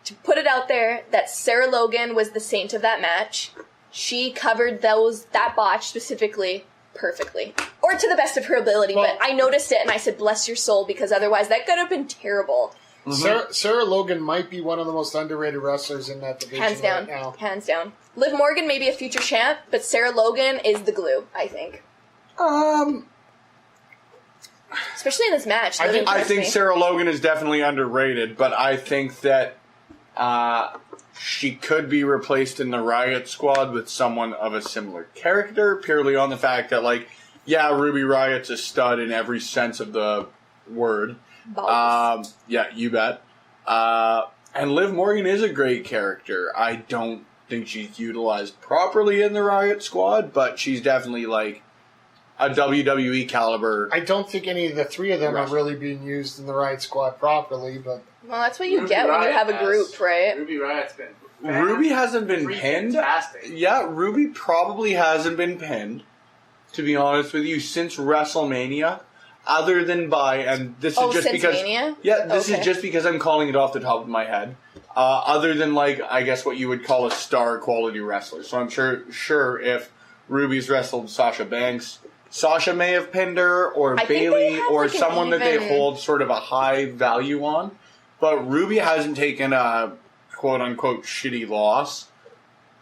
to put it out there that Sarah Logan was the saint of that match. She covered that botch specifically perfectly, or to the best of her ability, but I noticed it and I said, bless your soul, because otherwise that could have been terrible. Mm-hmm. Sarah Logan might be one of the most underrated wrestlers in that division right now. Hands down. Liv Morgan may be a future champ, but Sarah Logan is the glue, I think. Especially in this match. I think Sarah Logan is definitely underrated, but I think that she could be replaced in the Riot Squad with someone of a similar character, purely on the fact that, like, Ruby Riot's a stud in every sense of the word. Yeah, you bet. And Liv Morgan is a great character. I don't think she's utilized properly in the Riot Squad, but she's definitely, like, a WWE caliber. I don't think any of the three of them are really being used in the Riot Squad properly, but... Well, that's what you get when you have a group, right? Ruby Riot's been... Ruby hasn't been pinned. Fantastic. Yeah, Ruby probably hasn't been pinned, to be honest with you, since WrestleMania. Other than and this is just because... Mania? Yeah, this is just because I'm calling it off the top of my head. Other than, I guess what you would call a star quality wrestler. So I'm sure if Ruby's wrestled Sasha Banks, Sasha may have pinned her, or Bayley, or someone that they hold sort of a high value on. But Ruby hasn't taken a quote-unquote shitty loss,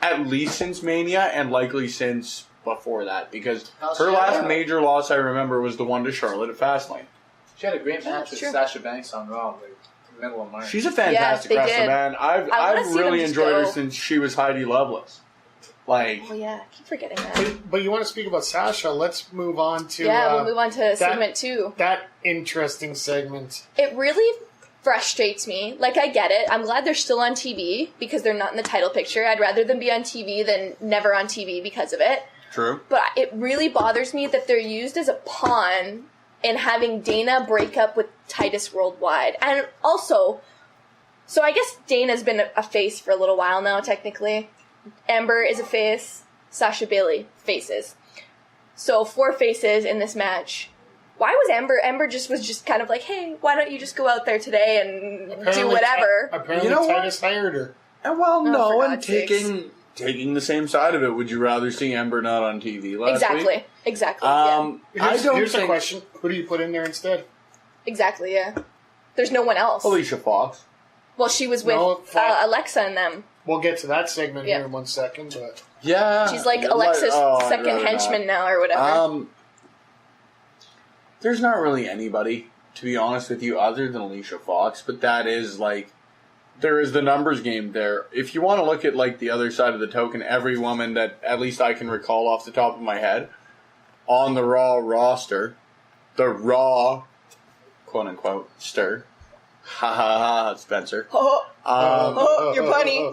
at least since Mania, and likely since before that. Because her last major loss, I remember, was the one to Charlotte at Fastlane. She had a great match with Sasha Banks on Raw, middle of March. She's a fantastic wrestler, man. I've really enjoyed her since she was Heidi Lovelace. Oh yeah, I keep forgetting that. But you want to speak about Sasha? Let's move on to... we'll move on to segment 2. That interesting segment. It really frustrates me. I get it. I'm glad they're still on TV because they're not in the title picture. I'd rather them be on TV than never on TV because of it. True. But it really bothers me that they're used as a pawn in having Dana break up with Titus Worldwide. And also, so I guess Dana's been a face for a little while now, technically. Ember is a face. Sasha Bayley, faces. So 4 faces in this match. Why was Ember was just kind of like, hey, why don't you just go out there today and do whatever? Apparently Titus hired her. And taking the same side of it, would you rather see Ember not on TV last week? Exactly. Here's a question. Who do you put in there instead? Exactly, yeah. There's no one else. Alicia Fox. Well, she was with Alexa and them. We'll get to that segment here in 1 second, but... Yeah. She's like Alexa's second henchman now or whatever. There's not really anybody, to be honest with you, other than Alicia Fox, but that is there is the numbers game there. If you want to look at the other side of the token, every woman that at least I can recall off the top of my head on the Raw roster, the Raw quote unquote stir. Ha ha ha, Spencer. You're funny.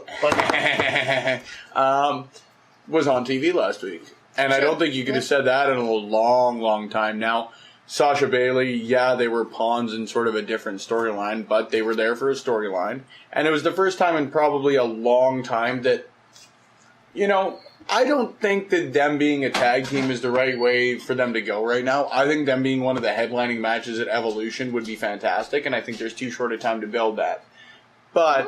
Was on TV last week. And I don't think you could have said that in a long, long time. Now, Sasha Bayley, they were pawns in sort of a different storyline, but they were there for a storyline. And it was the first time in probably a long time that, I don't think that them being a tag team is the right way for them to go right now. I think them being one of the headlining matches at Evolution would be fantastic, and I think there's too short a time to build that. But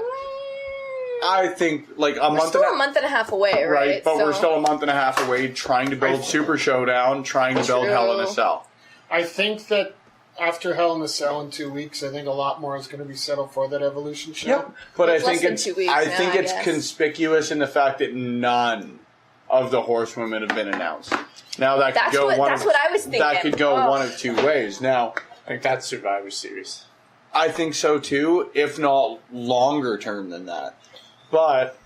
I think we're still a month and a half away, right? But we're still a month and a half away trying to build Super Showdown, trying to build Hell in a Cell. I think that after Hell in a Cell in 2 weeks, I think a lot more is going to be settled for that Evolution show. Yep. But I think it's 2 weeks I think it's conspicuous in the fact that none of the horsewomen have been announced. Now that could go that's what I was thinking. That could go one of two ways. Now, I think that's Survivor Series. I think so too, if not longer term than that. But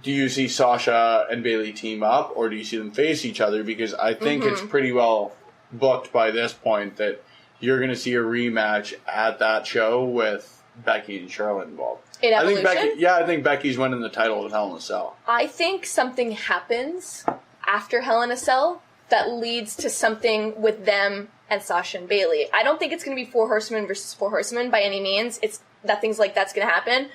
do you see Sasha and Bayley team up, or do you see them face each other? Because I think it's pretty well booked by this point that you're going to see a rematch at that show with Becky and Charlotte involved. In Evolution? I think Becky's winning the title of Hell in a Cell. I think something happens after Hell in a Cell that leads to something with them and Sasha and Bayley. I don't think it's going to be 4 Horsemen versus 4 Horsemen by any means. Nothing's like that's going to happen.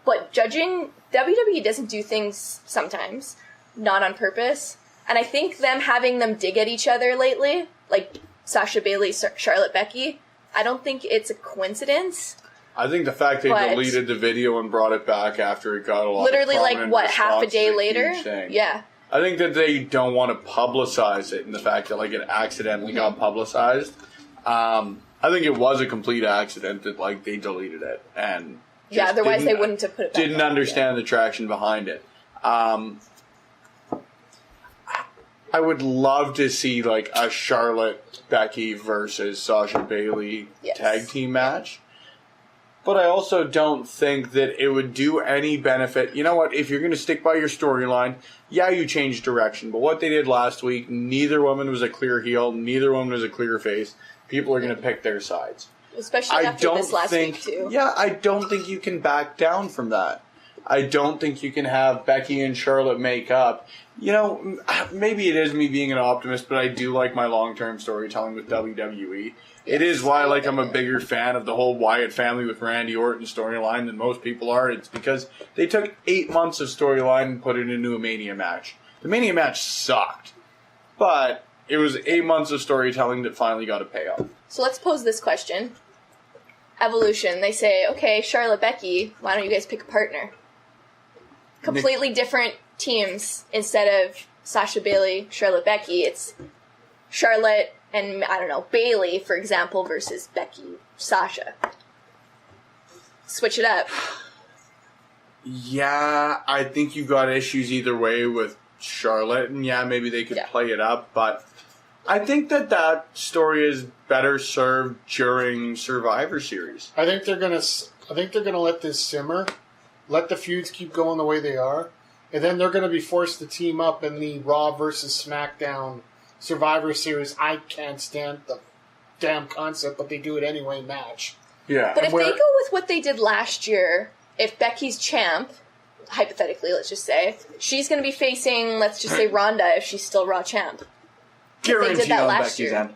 But judging, WWE doesn't do things sometimes, not on purpose. And I think having them dig at each other lately, like Sasha Bayley, Charlotte, Becky, I don't think it's a coincidence. I think the fact they deleted the video and brought it back after it got a lot literally of prominent half a day later? Yeah. I think that they don't want to publicize it, and the fact that it accidentally got publicized. I think it was a complete accident that they deleted it, and otherwise they wouldn't have put it back. Didn't understand the traction behind it. I would love to see a Charlotte Becky versus Sasha Bayley tag team match. But I also don't think that it would do any benefit. You know what? If you're going to stick by your storyline, you change direction. But what they did last week, neither woman was a clear heel. Neither woman was a clear face. People are going to pick their sides. Especially after this last week, too. Yeah, I don't think you can back down from that. I don't think you can have Becky and Charlotte make up. You know, maybe it is me being an optimist, but I do like my long-term storytelling with WWE. It is why, like, I'm a bigger fan of the whole Wyatt family with Randy Orton storyline than most people are. It's because they took 8 months of storyline and put it into a Mania match. The Mania match sucked, but it was 8 months of storytelling that finally got a payoff. So let's pose this question. Evolution. They say, okay, Charlotte, Becky, why don't you guys pick a partner? Completely different teams. Instead of Sasha, Bayley, Charlotte, Becky, it's Charlotte and, I don't know, Bayley, for example, versus Becky, Sasha. Switch it up. Yeah, I think you've got issues either way with Charlotte, and yeah, maybe they could play it up, but I think that story is better served during Survivor Series. I think they're gonna let this simmer, let the feuds keep going the way they are, and then they're gonna be forced to team up in the Raw versus SmackDown Survivor Series. I can't stand the damn concept, but they do it anyway match. Yeah. But if they go with what they did last year, if Becky's champ, hypothetically, let's just say, she's going to be facing, let's just say, Ronda if she's still Raw champ. Guaranteed they did that on last Becky's year. end.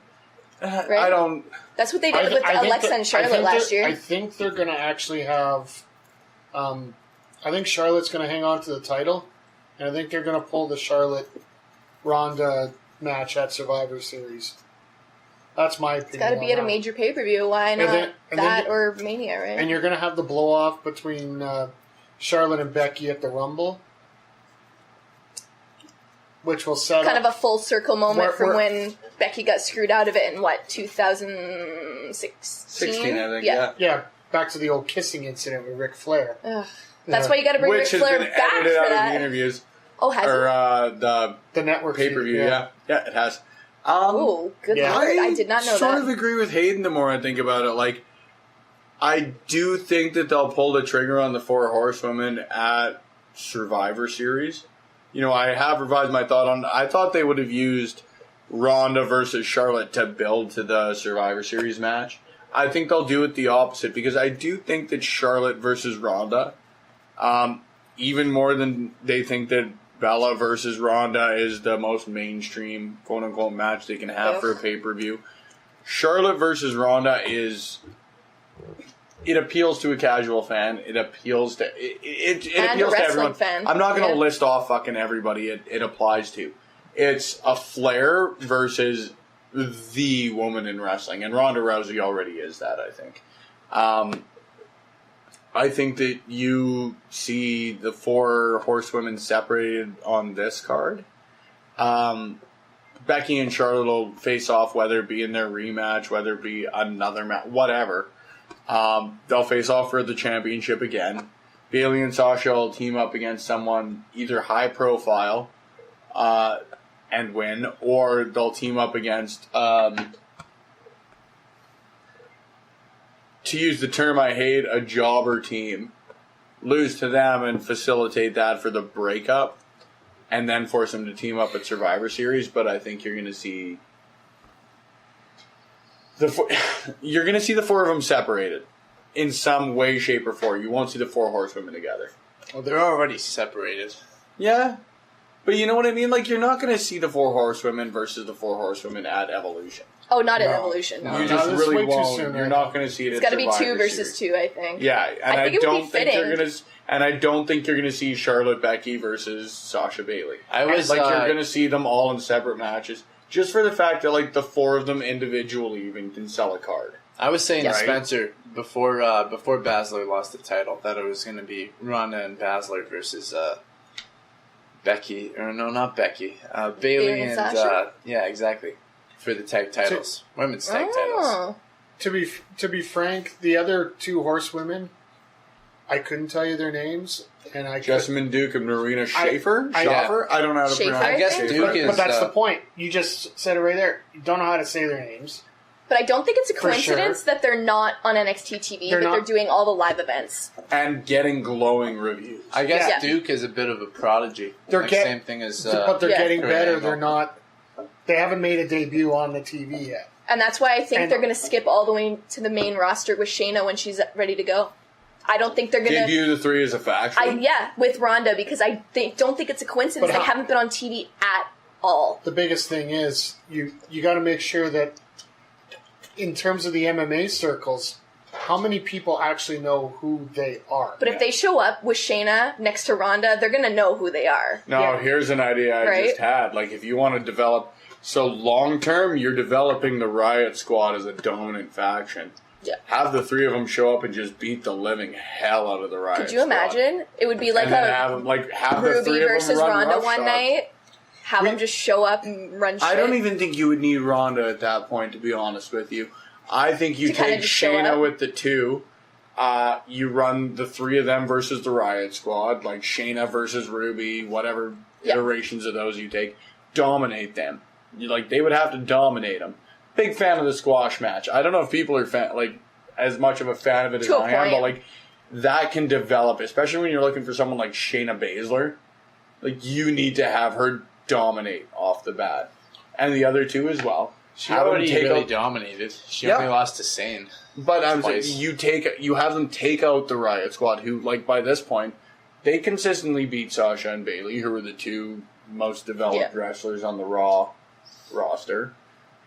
Right? I don't... That's what they did with Alexa and Charlotte last year. I think they're going to actually have... I think Charlotte's going to hang on to the title, and I think they're going to pull the Charlotte-Ronda match at Survivor Series. That's my opinion. It's got to be at a major pay-per-view. Why not or Mania, right? And you're going to have the blow-off between Charlotte and Becky at the Rumble, which will set kind up... of a full circle moment from when Becky got screwed out of it in, 2016? 16, I think, Yeah, back to the old kissing incident with Ric Flair. Ugh. That's why you got to bring Ric Flair back for that. Of the interviews. Oh, has it? The network pay-per-view, yeah, it has. Oh, good lord. I did not know that. I sort of agree with Hayden the more I think about it. Like, I do think that they'll pull the trigger on the 4 Horsewomen at Survivor Series. You know, I have revised my thought on... I thought they would have used Ronda versus Charlotte to build to the Survivor Series match. I think they'll do it the opposite, because I do think that Charlotte versus Ronda, even more than they think that Bella versus Ronda is the most mainstream, quote-unquote, match they can have for a pay-per-view. Charlotte versus Ronda is... It appeals to a casual fan. It appeals to... It appeals to everyone. Fan. I'm not going to list off fucking everybody it applies to. It's a Flair versus the woman in wrestling. And Ronda Rousey already is that, I think. I think that you see the 4 Horsewomen separated on this card. Becky and Charlotte will face off, whether it be in their rematch, whether it be another match, whatever. They'll face off for the championship again. Bayley and Sasha will team up against someone either high profile and win, or they'll team up against... to use the term I hate, a jobber team, lose to them and facilitate that for the breakup, and then force them to team up at Survivor Series. But I think you're going to see the 4 of them separated in some way, shape, or form. You won't see the 4 Horsewomen together. Well, they're already separated. Yeah, but you know what I mean? Like, you're not going to see the 4 Horsewomen versus the 4 Horsewomen at Evolution. Oh, not at Evolution. No. You just really won't. You're not going to see it. It's got to be 2 versus 2, I think. Yeah, and I don't think you're going to. And I don't think you're going to see Charlotte Becky versus Sasha Bayley. You're going to see them all in separate matches, just for the fact that like the 4 of them individually even can sell a card. I was saying to Spencer before Baszler lost the title that it was going to be Ronda and Baszler versus Becky, or no, not Becky, Bayley and Sasha? Yeah, exactly. For the tag titles, women's tag titles. To be frank, the other 2 Horsewomen, I couldn't tell you their names, and Jessamine Duke and Marina Schaefer. I don't know how to pronounce. I guess Duke is. But that's the point. You just said it right there. You don't know how to say their names. But I don't think it's a coincidence that they're not on NXT TV, they're doing all the live events and getting glowing reviews. I guess Duke is a bit of a prodigy. They're same thing as. But they're getting better. They're not. They haven't made a debut on the TV yet. And that's why I think they're going to skip all the way to the main roster with Shayna when she's ready to go. I don't think they're going to debut the three as a faction. With Ronda, because I don't think it's a coincidence. They haven't been on TV at all. The biggest thing is you got to make sure that in terms of the MMA circles, how many people actually know who they are? But if they show up with Shayna next to Ronda, they're going to know who they are. No, here's an idea I just had. Like, if you want to develop... So, long-term, you're developing the Riot Squad as a dominant faction. Yeah. Have the three of them show up and just beat the living hell out of the Riot Squad. Could you imagine? It would be like have the three Ruby of them versus run Ronda one roughshod. night. Have them just show up and run shit. I don't even think you would need Ronda at that point, to be honest with you. I think you take Shayna with the two. You run the three of them versus the Riot Squad, like Shayna versus Ruby, whatever iterations of those you take. Dominate them. They would have to dominate them. Big fan of the squash match. I don't know if people are as much of a fan of it as I am, but that can develop, especially when you're looking for someone like Shayna Baszler. You need to have her dominate off the bat, and the other two as well. She already really dominated. She only lost to Sane. But I'm saying you have them take out the Riot Squad, who by this point they consistently beat Sasha and Bayley, who are the two most developed wrestlers on the Raw roster.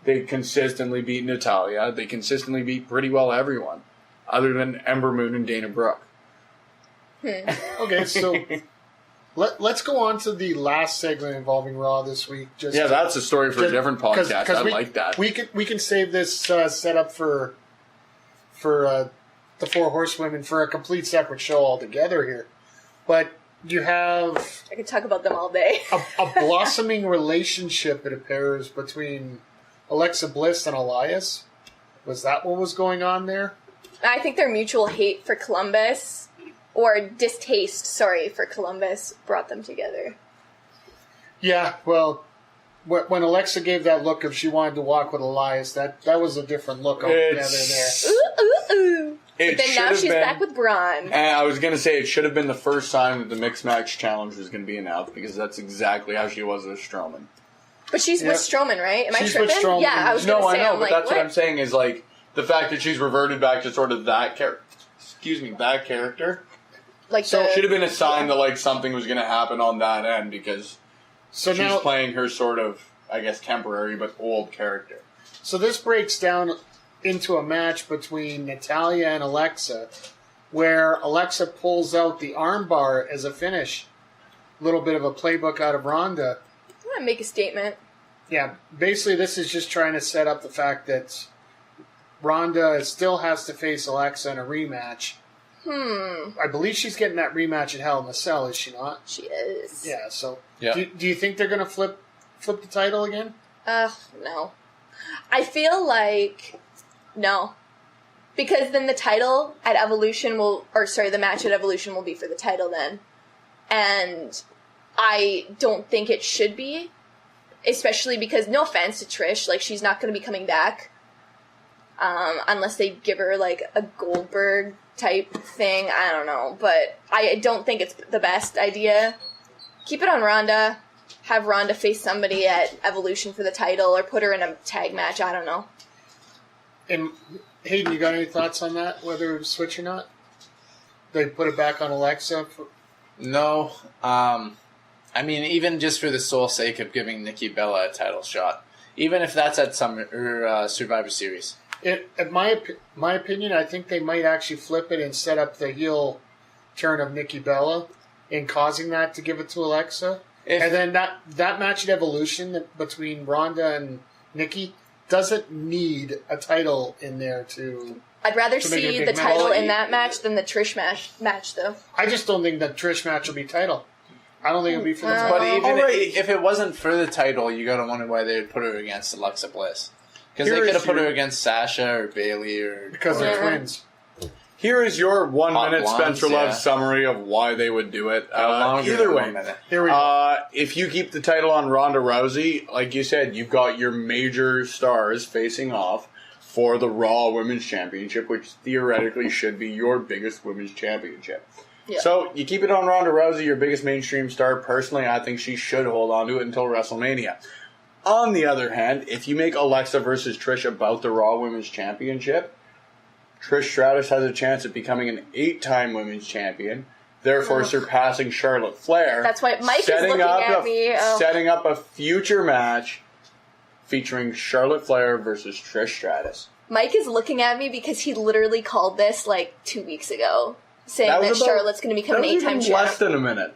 They consistently beat Natalya. They consistently beat pretty well everyone, other than Ember Moon and Dana Brooke. Okay, so let's go on to the last segment involving Raw this week. That's a story for a different podcast. I like that. We can save this setup for the Four Horsewomen for a complete separate show altogether here. But you have... I could talk about them all day. a blossoming relationship, it appears, between Alexa Bliss and Elias. Was that what was going on there? I think their mutual hate for Columbus, or distaste, for Columbus, brought them together. Yeah, well, when Alexa gave that look of she wanted to walk with Elias, that was a different look altogether there. Ooh, ooh, ooh. But then now she's back with Braun. And I was going to say, it should have been the first time that the Mixed Match Challenge was going to be announced, because that's exactly how she was with Strowman. But she's with Strowman, right? Am I tripping? With Strowman. Yeah, I was going to say. No, I know, but that's what I'm saying is, the fact that she's reverted back to sort of that character. That character. So it should have been a sign that, something was going to happen on that end, because she's playing her sort of, I guess, temporary but old character. So this breaks down into a match between Natalya and Alexa, where Alexa pulls out the armbar as a finish. A little bit of a playbook out of Ronda. I want to make a statement. Yeah, basically this is just trying to set up the fact that Ronda still has to face Alexa in a rematch. I believe she's getting that rematch at Hell in a Cell, is she not? She is. Yeah, so do you think they're going to flip the title again? No. I feel like no. Because then the title at Evolution the match at Evolution will be for the title then. And I don't think it should be. Especially because, no offense to Trish, she's not going to be coming back. Unless they give her, a Goldberg type thing. I don't know. But I don't think it's the best idea. Keep it on Ronda. Have Ronda face somebody at Evolution for the title, or put her in a tag match. I don't know. And Hayden, you got any thoughts on that? Whether it switch or not? They put it back on Alexa? No. I mean, even just for the sole sake of giving Nikki Bella a title shot, even if that's at Survivor Series. In my opinion, I think they might actually flip it and set up the heel turn of Nikki Bella in causing that to give it to Alexa. And then that match at Evolution between Ronda and Nikki doesn't need a title in there to... I'd rather see the title in that match than the Trish match, though. I just don't think the Trish match will be title. I don't think it'll be for the title. But even if it wasn't for the title, you gotta wonder why they would put her against Alexa Bliss. Because they could have put her against Sasha or Bayley or... Because they're twins. Here is your 1 minute Spencer Love summary of why they would do it. Either way, Here we go. If you keep the title on Ronda Rousey, like you said, you've got your major stars facing off for the Raw Women's Championship, which theoretically should be your biggest women's championship. Yeah. So you keep it on Ronda Rousey, your biggest mainstream star. Personally, I think she should hold on to it until WrestleMania. On the other hand, if you make Alexa versus Trish about the Raw Women's Championship, Trish Stratus has a chance at becoming an 8-time women's champion, therefore surpassing Charlotte Flair. That's why Mike is looking at me. Setting up a future match featuring Charlotte Flair versus Trish Stratus. Mike is looking at me because he literally called this like 2 weeks ago, saying that Charlotte's going to become an 8-time champion. Less than a minute.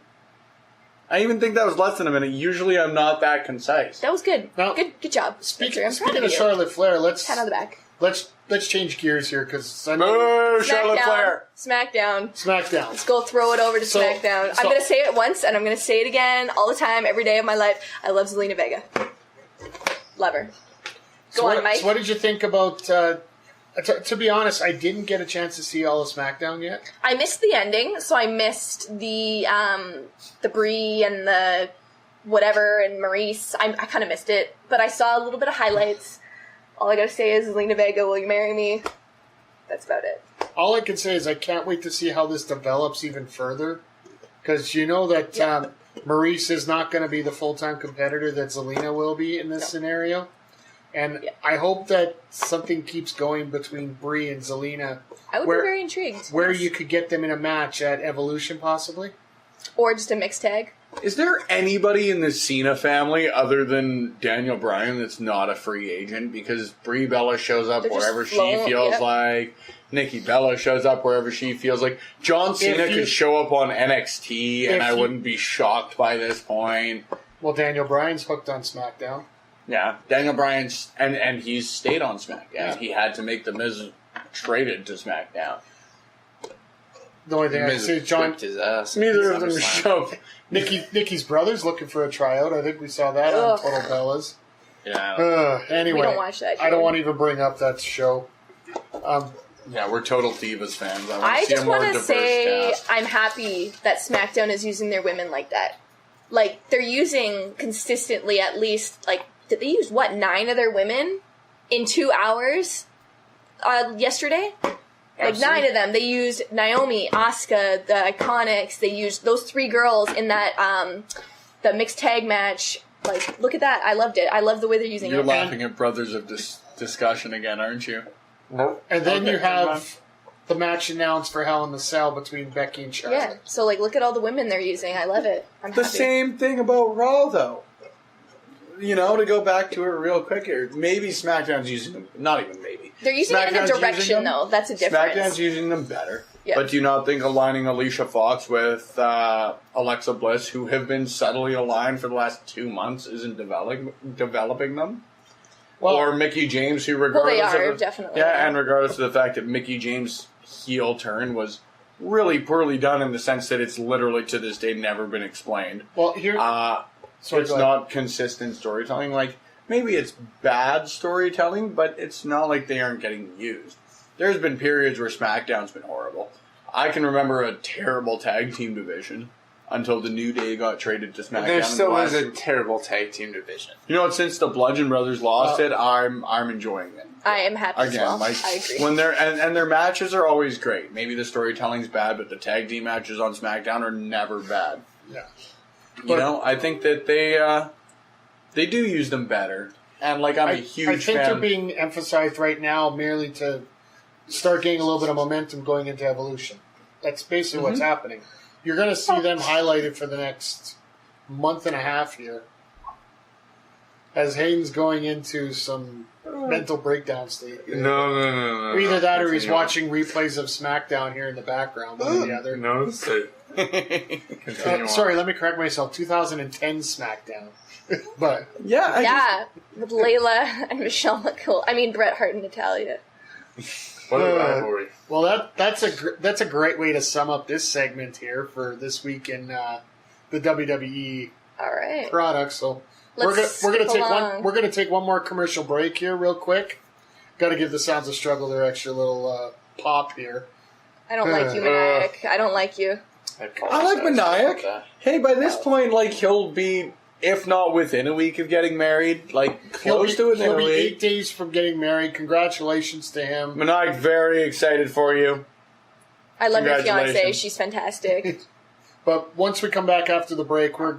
I even think that was less than a minute. Usually I'm not that concise. That was good. Now, good job. Speaking of Charlotte Flair, pat on the back. Let's change gears here because Charlotte Flair. SmackDown. Let's go throw it over to SmackDown. I'm going to say it once and I'm going to say it again all the time, every day of my life. I love Zelina Vega. Love her. Go on, Mike. So what did you think about... to be honest, I didn't get a chance to see all of SmackDown yet. I missed the ending, so I missed the Brie and the whatever and Maurice. I kind of missed it, but I saw a little bit of highlights. All I gotta say is, Zelina Vega, will you marry me? That's about it. All I can say is I can't wait to see how this develops even further, because you know that Maurice is not going to be the full-time competitor that Zelina will be in this scenario. And I hope that something keeps going between Brie and Zelina. I would be very intrigued. Where you could get them in a match at Evolution, possibly. Or just a mixed tag. Is there anybody in the Cena family other than Daniel Bryan that's not a free agent? Because Brie Bella shows up wherever she feels like. Nikki Bella shows up wherever she feels like. John Cena could show up on NXT and I wouldn't be shocked by this point. Well, Daniel Bryan's hooked on SmackDown. Yeah, Daniel Bryan's, and he's stayed on SmackDown. Yeah. He had to make The Miz traded to SmackDown. The only thing I can say is John... his ass. Neither of them showed. Nikki's brother's looking for a tryout. I think we saw that on Total Bellas. Yeah. Anyway, we don't watch that show. I don't want to even bring up that show. Yeah, we're total Divas fans. I just want to say I'm happy that SmackDown is using their women like that. Like, they're using consistently at least, like, did they use, 9 of their women in 2 hours yesterday? Like, 9 of them. They used Naomi, Asuka, the Iconics. They used those 3 girls in that, the mixed tag match. Like, look at that. I loved it. I love the way they're using it. You're laughing at Brothers of Discussion again, aren't you? Nope. And then you have the match announced for Hell in the Cell between Becky and Charlotte. Yeah, so, like, look at all the women they're using. I love it. I'm happy. The same thing about Raw, though. You know, to go back to it real quick here, maybe SmackDown's using them. Not even maybe. They're using it in a direction, though. That's a difference. SmackDown's using them better. Yeah. But do you not think aligning Alicia Fox with Alexa Bliss, who have been subtly aligned for the last 2 months, isn't developing them? Well, or Mickie James, who regardless definitely. Yeah, and regardless of the fact that Mickie James' heel turn was really poorly done in the sense that it's literally to this day never been explained. Well, here... it's not consistent storytelling. Like, maybe it's bad storytelling, but it's not like they aren't getting used. There's been periods where SmackDown's been horrible. I can remember a terrible tag team division until the New Day got traded to SmackDown. There still is a terrible tag team division. You know what? Since the Bludgeon Brothers lost it, I'm enjoying it. I am happy as well. Like, I agree. When they're and their matches are always great. Maybe the storytelling's bad, but the tag team matches on SmackDown are never bad. Yeah. You know, I think that they do use them better. And, like, I'm a huge fan. I think they're being emphasized right now merely to start getting a little bit of momentum going into Evolution. That's basically what's happening. You're going to see them highlighted for the next month and a half here. As Hayden's going into some mental breakdown state. No. Either that or he's watching replays of SmackDown here in the background. One or the other. No, sorry, let me correct myself. 2010 SmackDown. But with Layla and Michelle McCool. I mean, Bret Hart and Natalya. What a rivalry. Well, that's a great way to sum up this segment here for this week in the WWE product. So we're gonna take one more commercial break here, real quick. Got to give the Sounds of Struggle their extra little pop here. I don't like you, Maniac. I don't like you. I like Maniac. Hey, by this point, like, he'll be, if not within a week of getting married, like, close to it. He'll be 8 days from getting married. Congratulations to him. Maniac, very excited for you. I love your fiancée. She's fantastic. But once we come back after the break, we're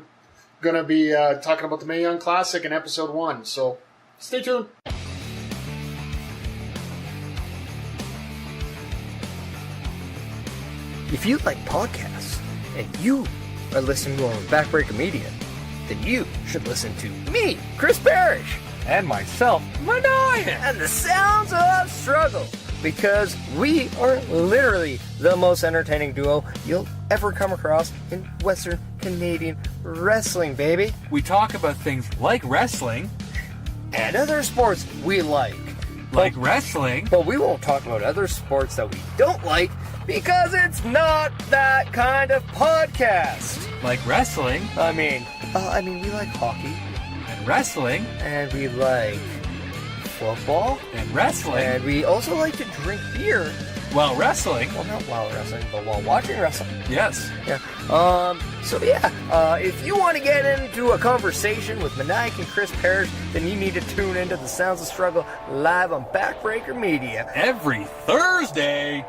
going to be talking about the Mae Young Classic in episode 1. So stay tuned. If you like podcasts and you are listening to Backbreaker Media, then you should listen to me, Chris Parrish, And myself, Manoyan. and the Sounds of Struggle, because we are literally the most entertaining duo you'll ever come across in Western Canadian wrestling, baby. We talk about things like wrestling, And other sports we like. wrestling. But we won't talk about other sports that we don't like, because it's not that kind of podcast. Like wrestling I mean, we like hockey, and wrestling and we like football, and wrestling. and we also like to drink beer. Well, wrestling. Well, not while wrestling, but while watching wrestling. Yes. Yeah. If you want to get into a conversation with Maniac and Chris Parrish, then you need to tune into the Sounds of Struggle live on Backbreaker Media. Every Thursday.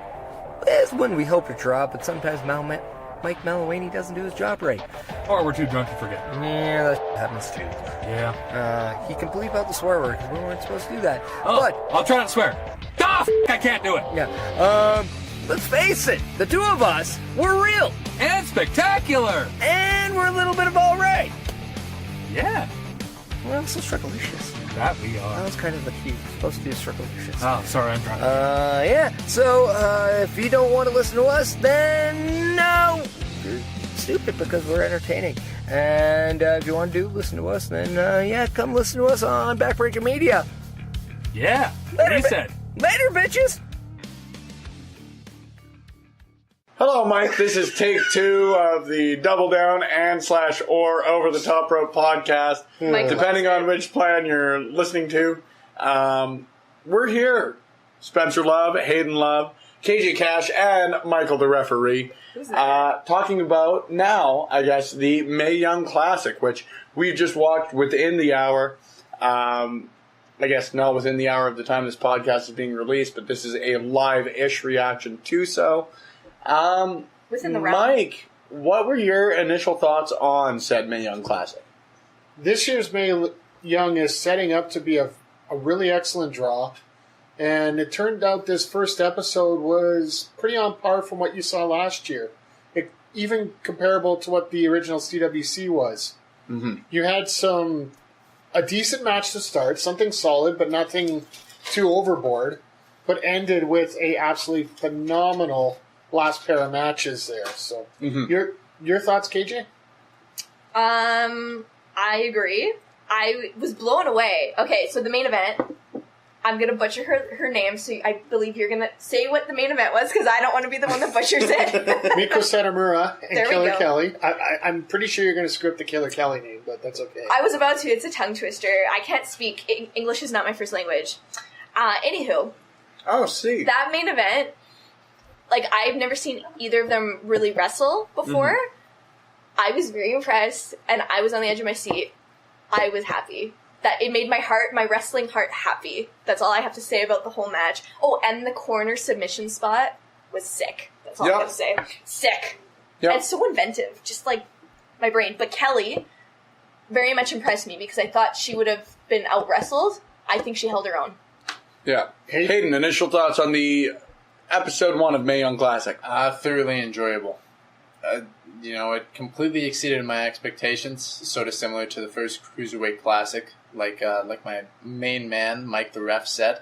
It's when we hope to draw, but sometimes Mike Malawany doesn't do his job right. Or we're too drunk to forget. Yeah, that happens too. Yeah. He can bleep out the swear word because we weren't supposed to do that. Oh, But, I'll try not to swear. I can't do it. yeah. Let's face it, the two of us, we're real. And spectacular. And we're a little bit of all right. Yeah. We're also strugglicious. That we That are. was kind of the key. Supposed to be strugglicious. Oh, sorry, I'm drunk. Yeah. So, if you don't want to listen to us, then no. You're stupid because we're entertaining. And if you want to listen to us, then, come listen to us on Backbreaker Media. Yeah. Later, He said. Later, bitches. Hello, Mike. This is take 2 of the Double Down and / or Over the Top Rope podcast. Mike Depending loves on which plan you're listening to. We're here. Spencer Love, Hayden Love, KJ Cash, and Michael the referee. Who's that? Talking about now, I guess, the Mae Young Classic, which we just watched within the hour. I guess not within the hour of the time this podcast is being released, but this is a live-ish reaction to so. Within the round. Mike, what were your initial thoughts on said Mae Young Classic? This year's Mae Young is setting up to be a really excellent draw. And it turned out this first episode was pretty on par from what you saw last year. Even comparable to what the original CWC was. Mm-hmm. You had a decent match to start, something solid, but nothing too overboard, but ended with a absolutely phenomenal last pair of matches there. So, your thoughts, KJ? I agree. I was blown away. Okay, so the main event. I'm gonna butcher her name, so I believe you're gonna say what the main event was, because I don't want to be the one that butchers it. Miko Satomura and There we Killer go. Kelly. I'm pretty sure you're going to script the Killer Kelly name, but that's okay. I was about to. It's a tongue twister. I can't speak. English is not my first language. Anywho, Oh, see. that main event, like, I've never seen either of them really wrestle before. I was very impressed, and I was on the edge of my seat. I was happy. That it made my wrestling heart happy. That's all I have to say about the whole match. Oh, and the corner submission spot was sick. That's all I have to say. Sick. Yep. And so inventive, just like my brain. But Kelly very much impressed me because I thought she would have been out-wrestled. I think she held her own. Yeah. Hayden, initial thoughts on the episode 1 of Mae Young Classic? Thoroughly enjoyable. It completely exceeded my expectations. Sort of similar to the first Cruiserweight Classic, like my main man, Mike the Ref, said.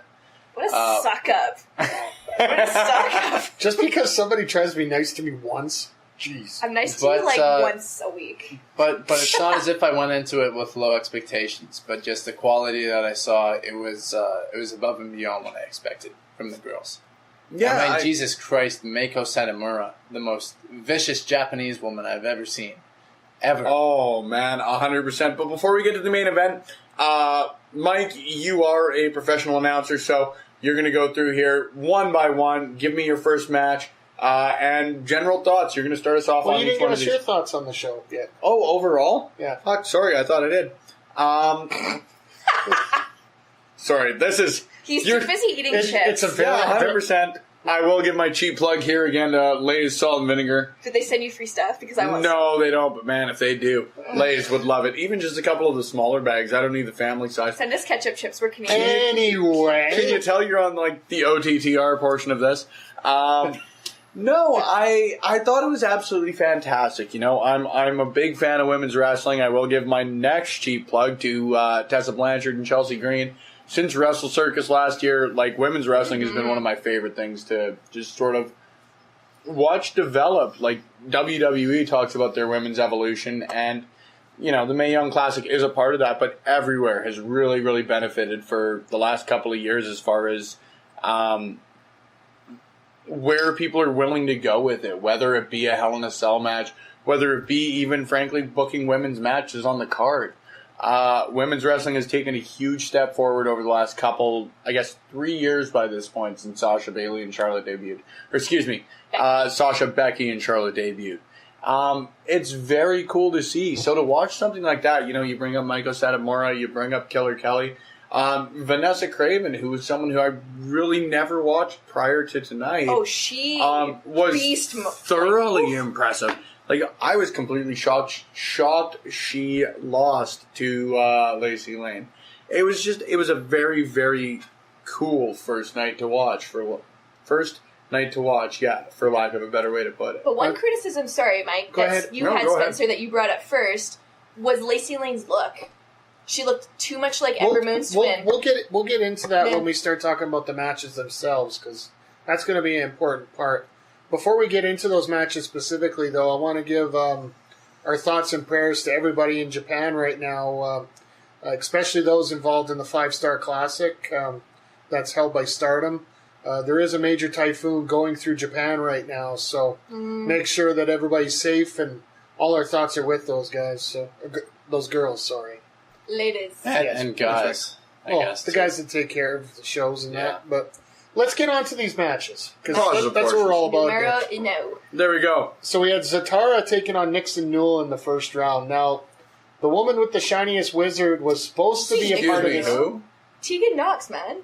What a suck up. What a suck up. Just because somebody tries to be nice to me once, jeez. I'm nice to you like once a week. But it's not as if I went into it with low expectations, but just the quality that I saw, it was above and beyond what I expected from the girls. Yeah. I mean, Jesus Christ, Meiko Satomura, the most vicious Japanese woman I've ever seen. Ever. Oh, man, 100%. But before we get to the main event, Mike, you are a professional announcer, so you're going to go through here one by one. Give me your first match and general thoughts. You're going to start us off Well, on you each didn't one give of us these. your thoughts on the show yet. Oh, overall? Yeah. Fuck, sorry, I thought I did. Sorry, this is... He's too busy eating chips. It's a very... Yeah, 100%. I will give my cheap plug here again to Lay's Salt and Vinegar. Did they send you free stuff? Because I want No, they don't, but man, if they do, Lay's would love it. Even just a couple of the smaller bags. I don't need the family size. Send us ketchup chips. We're Canadian. Can Anyway. you tell you're on like the OTTR portion of this? No, I thought it was absolutely fantastic. You know, I'm a big fan of women's wrestling. I will give my next cheap plug to Tessa Blanchard and Chelsea Green. Since Wrestle Circus last year, like, women's wrestling has been one of my favorite things to just sort of watch develop. Like, WWE talks about their women's evolution, and, you know, the Mae Young Classic is a part of that, but everywhere has really, really benefited for the last couple of years as far as where people are willing to go with it, whether it be a Hell in a Cell match, whether it be even, frankly, booking women's matches on the card. Women's wrestling has taken a huge step forward over the last couple, I guess 3 years by this point, since Sasha Bailey and Charlotte debuted. Or excuse me, Sasha, Becky, and Charlotte debuted. It's very cool to see. So to watch something like that, you know, you bring up Meiko Satomura, you bring up Killer Kelly, Vanessa Craven, who was someone who I really never watched prior to tonight. Oh, she was thoroughly impressive. Like, I was completely shocked she lost to Lacey Lane. It was a very, very cool first night to watch, for lack of a better way to put it. But one criticism, sorry, Mike, go ahead. Spencer, that you brought up first, was Lacey Lane's look. She looked too much like Ember Moon's twin. We'll get into that when we start talking about the matches themselves, because that's going to be an important part. Before we get into those matches specifically, though, I want to give our thoughts and prayers to everybody in Japan right now, especially those involved in the 5-Star Classic that's held by Stardom. There is a major typhoon going through Japan right now, so make sure that everybody's safe, and all our thoughts are with those guys. So those girls, sorry. Ladies. And guys. I guess, the guys that take care of the shows and that. But let's get on to these matches, because that's what we're all about. There we go. So we had Zatara taking on Nixon Newell in the first round. Now, the woman with the shiniest wizard was supposed to be a part of this. Who? Tegan Knox, man.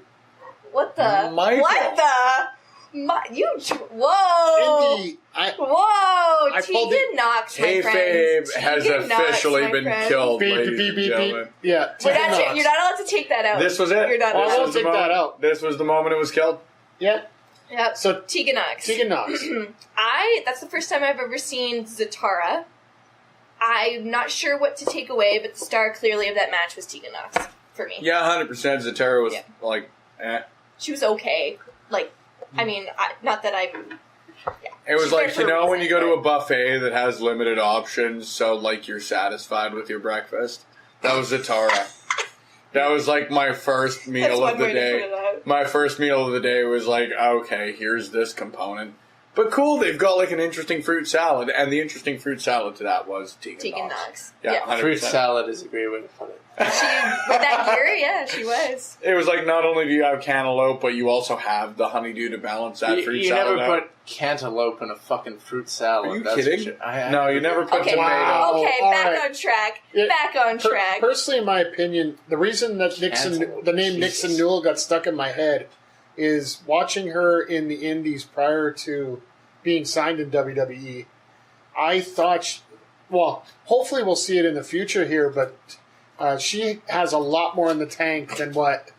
What the? Michael. What the? Whoa! Indy, Tegan Knox, my friend. Kayfabe has officially been killed. Beep. Yeah, you're not allowed to take that out. This was it. You're not I allowed won't to take that out. This was the moment it was killed. Yep. So Tegan Knox. That's the first time I've ever seen Zatara. I'm not sure what to take away, but the star clearly of that match was Tegan Knox for me. Yeah, 100%. Zatara was like, She was okay. Like, I mean, not that I'm... Yeah. It was like, you know, when you go to a buffet that has limited options, so, like, you're satisfied with your breakfast? That was Zatara. That was, like, my first meal of the day. My first meal of the day was like, okay, here's this component. But cool, they've got, like, an interesting fruit salad, and the interesting fruit salad to that was Tegan Knox. Yeah, fruit salad is a great way to put it. With that gear, she was. It was like, not only do you have cantaloupe, but you also have the honeydew to balance that fruit salad. You never put cantaloupe in a fucking fruit salad. Are you kidding? No, you never put tomato. Okay, back on track. Back on track. Personally, in my opinion, the reason that the name Nixon Newell got stuck in my head is watching her in the Indies prior to being signed in WWE. I thought, hopefully we'll see it in the future here, but she has a lot more in the tank than what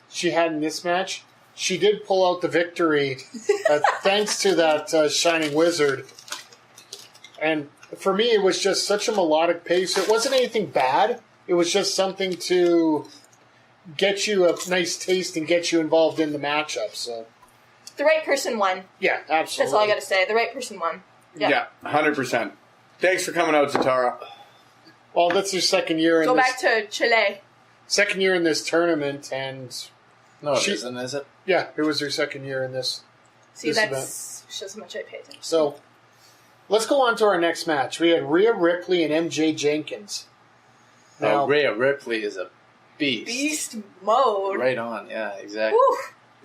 she had in this match. She did pull out the victory thanks to that Shining Wizard. And for me, it was just such a melodic pace. It wasn't anything bad. It was just something to get you a nice taste and get you involved in the matchup. So the right person won. Yeah, absolutely. That's all I got to say. The right person won. Yeah, 100%. Thanks for coming out, Zatara. Well, that's your second year in Go back to Chile. Second year in this tournament, and... No, it isn't, is it? Yeah, it was her second year in this that event. shows how much I pay attention. So, let's go on to our next match. We had Rhea Ripley and MJ Jenkins. Now, Rhea Ripley is a beast. Beast mode. Right on, yeah, exactly. Woo.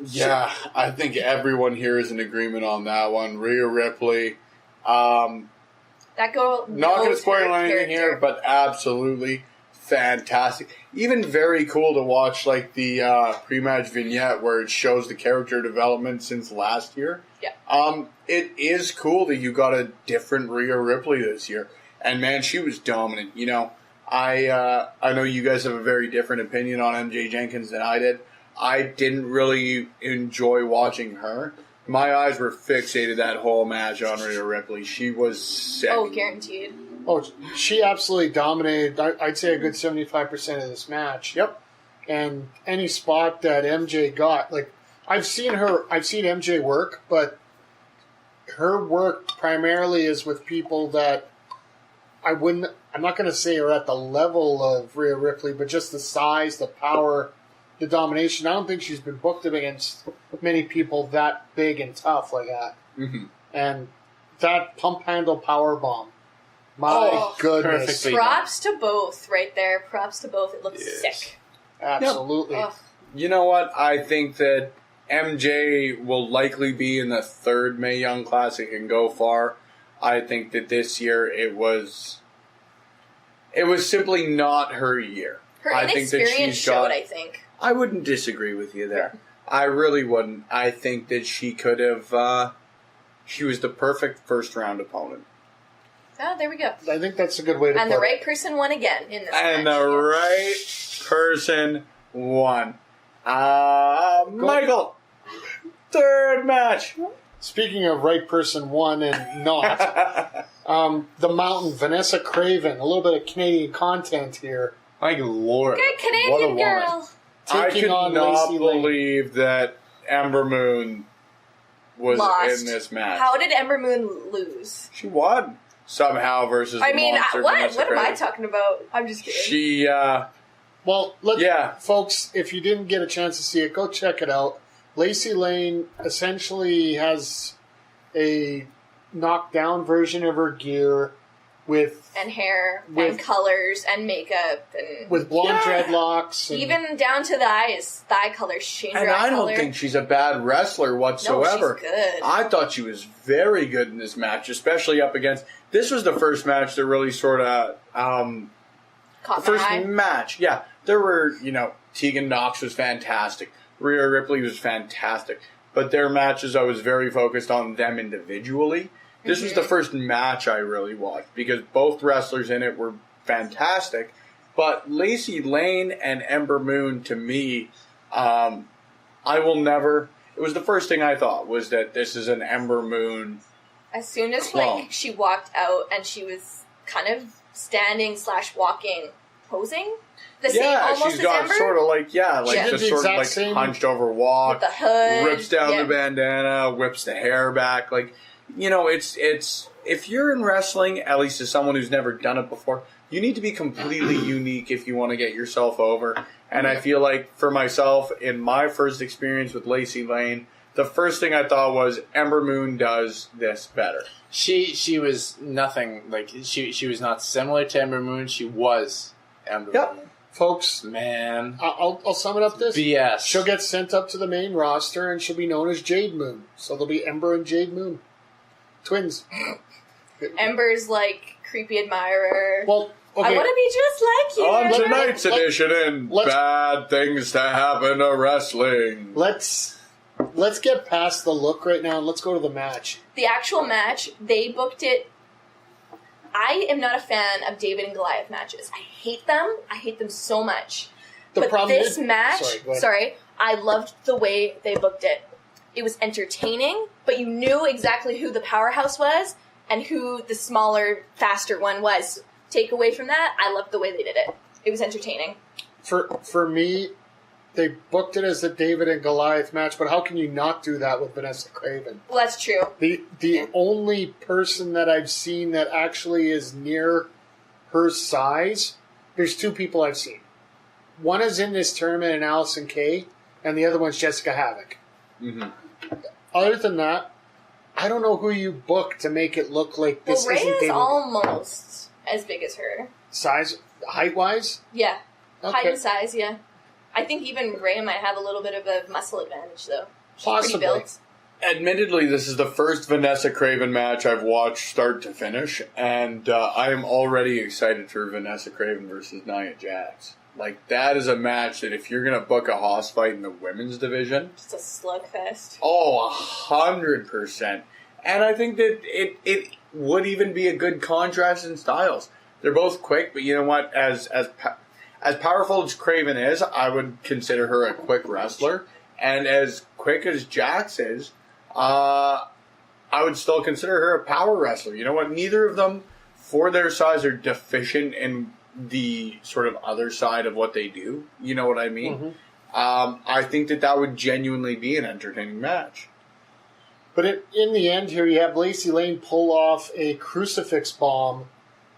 Yeah, I think everyone here is in agreement on that one. Rhea Ripley. That girl. Not going to spoil anything here, but absolutely fantastic. Even very cool to watch, like the pre-match vignette where it shows the character development since last year. Yeah. It is cool that you got a different Rhea Ripley this year, and man, she was dominant. You know, I know you guys have a very different opinion on MJ Jenkins than I did. I didn't really enjoy watching her, My eyes were fixated that whole match on Rhea Ripley. She was sick. Oh, guaranteed. Oh, she absolutely dominated, I'd say a good 75% of this match. Yep. And any spot that MJ got, like, I've seen MJ work, but her work primarily is with people that I'm not going to say are at the level of Rhea Ripley, but just the size, the power, the domination. I don't think she's been booked against many people that big and tough like that. Mm-hmm. And that pump handle power bomb. My goodness. Props to both right there. Props to both. It looks sick. Absolutely. Yep. You know what? I think that MJ will likely be in the third Mae Young Classic and go far. I think that this year it was simply not her year. Her inexperience showed, I think. I wouldn't disagree with you there. I really wouldn't. I think that she could have, she was the perfect first round opponent. Oh, there we go. I think that's a good way to put it. And the right person won again in this match. And the right person won. Michael, third match. Speaking of right person won and not, the Mountain, Vanessa Craven, a little bit of Canadian content here. My Lord. Good Canadian girl. I could not believe that Ember Moon was in this match. How did Ember Moon lose? She won somehow versus the monster. What am I talking about? I'm just kidding. She, folks, if you didn't get a chance to see it, go check it out. Lacey Lane essentially has a knockdown version of her gear with hair and colors and makeup and with blonde dreadlocks, and even down to the eyes, thigh colors change. And I don't think she's a bad wrestler whatsoever. No, she's good. I thought she was very good in this match, especially up against. This was the first match that really sort of caught the first my eye. match. Yeah, there were Tegan Knox was fantastic. Rhea Ripley was fantastic. But their matches, I was very focused on them individually. This was the first match I really watched because both wrestlers in it were fantastic. But Lacey Lane and Ember Moon, to me, I will never... It was the first thing I thought was that this is an Ember Moon as soon as clone. she walked out and she was kind of standing/walking, posing. Same, almost she's got Ember? sort of just sort of same hunched over walk, with the hood, rips down the bandana, whips the hair back. It's if you're in wrestling, at least as someone who's never done it before, you need to be completely unique if you want to get yourself over. And I feel like for myself, in my first experience with Lacey Lane, the first thing I thought was Ember Moon does this better. She was nothing like she was not similar to Ember Moon. She was Ember Moon. Folks, man, I'll sum it up this. BS. She'll get sent up to the main roster and she'll be known as Jade Moon. So there'll be Ember and Jade Moon. Twins. Ember's creepy admirer. Well, okay. I want to be just like you. On tonight's edition in Bad Things to Happen to Wrestling. Let's get past the look right now and let's go to the match. The actual match, they booked it. I am not a fan of David and Goliath matches. I hate them. I hate them so much. But this match, I loved the way they booked it. It was entertaining, but you knew exactly who the powerhouse was and who the smaller, faster one was. Take away from that, I loved the way they did it. It was entertaining. For me, they booked it as the David and Goliath match, but how can you not do that with Vanessa Craven? Well, that's true. The only person that I've seen that actually is near her size, there's two people I've seen. One is in this tournament in Allison Kay, and the other one's Jessica Havoc. Mm-hmm. Other than that, I don't know who you booked to make it look like this isn't David. Ray is almost as big as her. Size, height-wise? Yeah. Okay. Height and size, yeah. I think even Ray might have a little bit of a muscle advantage, though. She's Possibly. pretty built. Admittedly, this is the first Vanessa Craven match I've watched start to finish, and I am already excited for Vanessa Craven versus Nia Jax. That is a match that if you're going to book a hoss fight in the women's division... Just a slugfest. Oh, 100%. And I think that it would even be a good contrast in styles. They're both quick, but you know what? As powerful as Craven is, I would consider her a quick wrestler. And as quick as Jax is, I would still consider her a power wrestler. You know what? Neither of them, for their size, are deficient in the sort of other side of what they do. You know what I mean? Mm-hmm. I think that would genuinely be an entertaining match. But in the end here, you have Lacey Lane pull off a crucifix bomb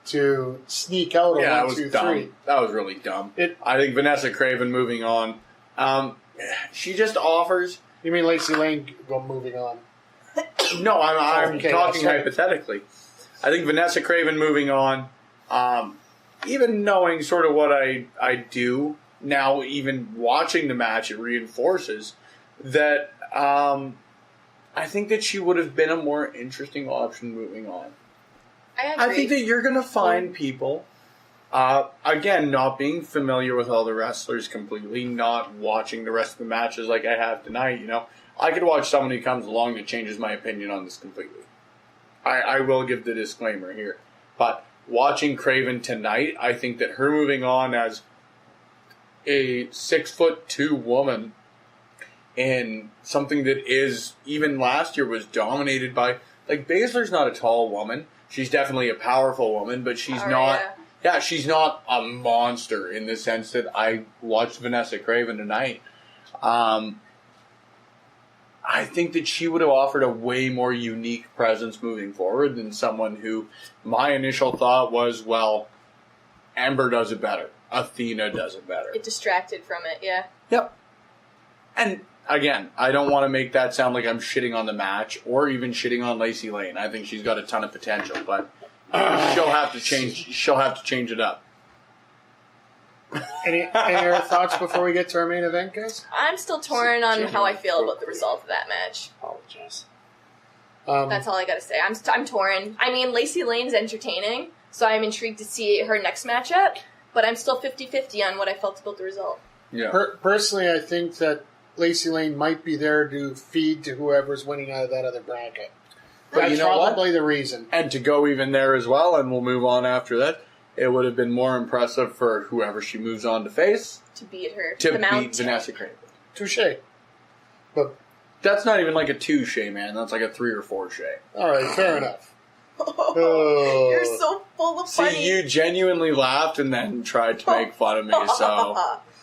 to sneak out a 1, 2, 3. That was really dumb. I think Vanessa Craven moving on. She just offers... You mean Lacey Lane moving on? No, I'm talking hypothetically. I think Vanessa Craven moving on, even knowing sort of what I do now, even watching the match, it reinforces that I think that she would have been a more interesting option moving on. I agree. I think that you're going to find people, again, not being familiar with all the wrestlers completely, not watching the rest of the matches like I have tonight, you know. I could watch someone who comes along that changes my opinion on this completely. I will give the disclaimer here. But watching Craven tonight, I think that her moving on as a 6'2" woman in something that is, even last year, was dominated by, like, Baszler's not a tall woman. She's definitely a powerful woman, but she's she's not a monster in the sense that I watched Vanessa Craven tonight. I think that she would have offered a way more unique presence moving forward than someone who my initial thought was, well, Ember does it better. Athena does it better. It distracted from it, yeah. Yep. And again, I don't want to make that sound like I'm shitting on the match or even shitting on Lacey Lane. I think she's got a ton of potential, but she'll have to change it up. Any other thoughts before we get to our main event, guys? I'm still torn on how I feel about the result of that match. Apologize. That's all I gotta say. I'm torn. I mean, Lacey Lane's entertaining, so I'm intrigued to see her next matchup, but I'm still 50-50 on what I felt about the result. Yeah. Personally, I think that Lacey Lane might be there to feed to whoever's winning out of that other bracket. That's probably the reason. And to go even there as well, and we'll move on after that, it would have been more impressive for whoever she moves on to face. To beat her. To beat Vanessa Craven. Touche. But that's not even like a 2 man. That's like a 3 or 4 All right, fair enough. You're so full of funny. See, you genuinely laughed and then tried to make fun of me, so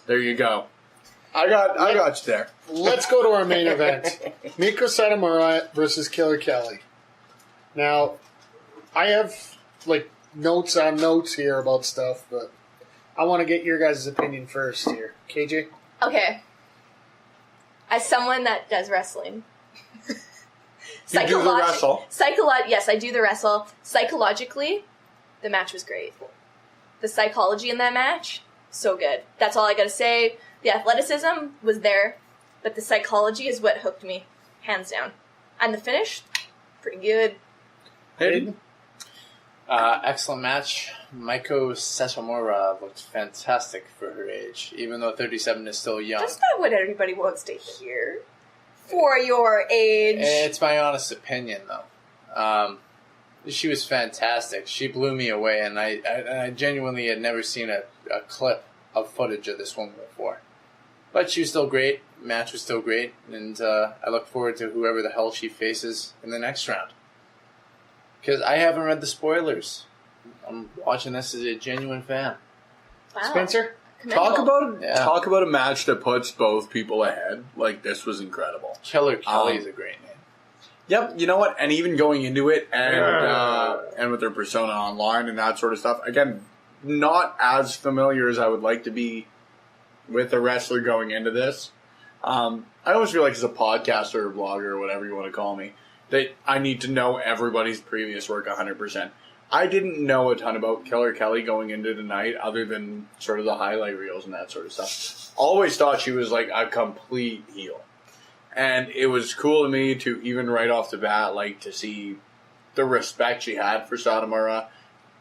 there you go. I got you there. Let's go to our main event. Miko Satomura versus Killer Kelly. Now, I have, notes on notes here about stuff, but I want to get your guys' opinion first here. KJ? Okay. As someone that does wrestling. You do the wrestle. Yes, I do the wrestle. Psychologically, the match was great. The psychology in that match, so good. That's all I gotta say. The athleticism was there, but the psychology is what hooked me, hands down. And the finish, pretty good. Hayden? Excellent match. Miko Satomura looked fantastic for her age, even though 37 is still young. That's not what everybody wants to hear. For your age. It's my honest opinion, though. She was fantastic. She blew me away, and I genuinely had never seen a clip of footage of this woman before. But she was still great. Match was still great, and I look forward to whoever the hell she faces in the next round. Because I haven't read the spoilers. I'm watching this as a genuine fan. Wow. Spencer? Talk about a match that puts both people ahead. Like, this was incredible. Killer Kelly is a great name. Yep, you know what? And even going into it and with their persona online and that sort of stuff, again, not as familiar as I would like to be with a wrestler going into this. I always feel like as a podcaster or blogger or whatever you want to call me, that I need to know everybody's previous work 100%. I didn't know a ton about Killer Kelly going into tonight other than sort of the highlight reels and that sort of stuff. Always thought she was like a complete heel. And it was cool to me to even right off the bat, like to see the respect she had for Satomura,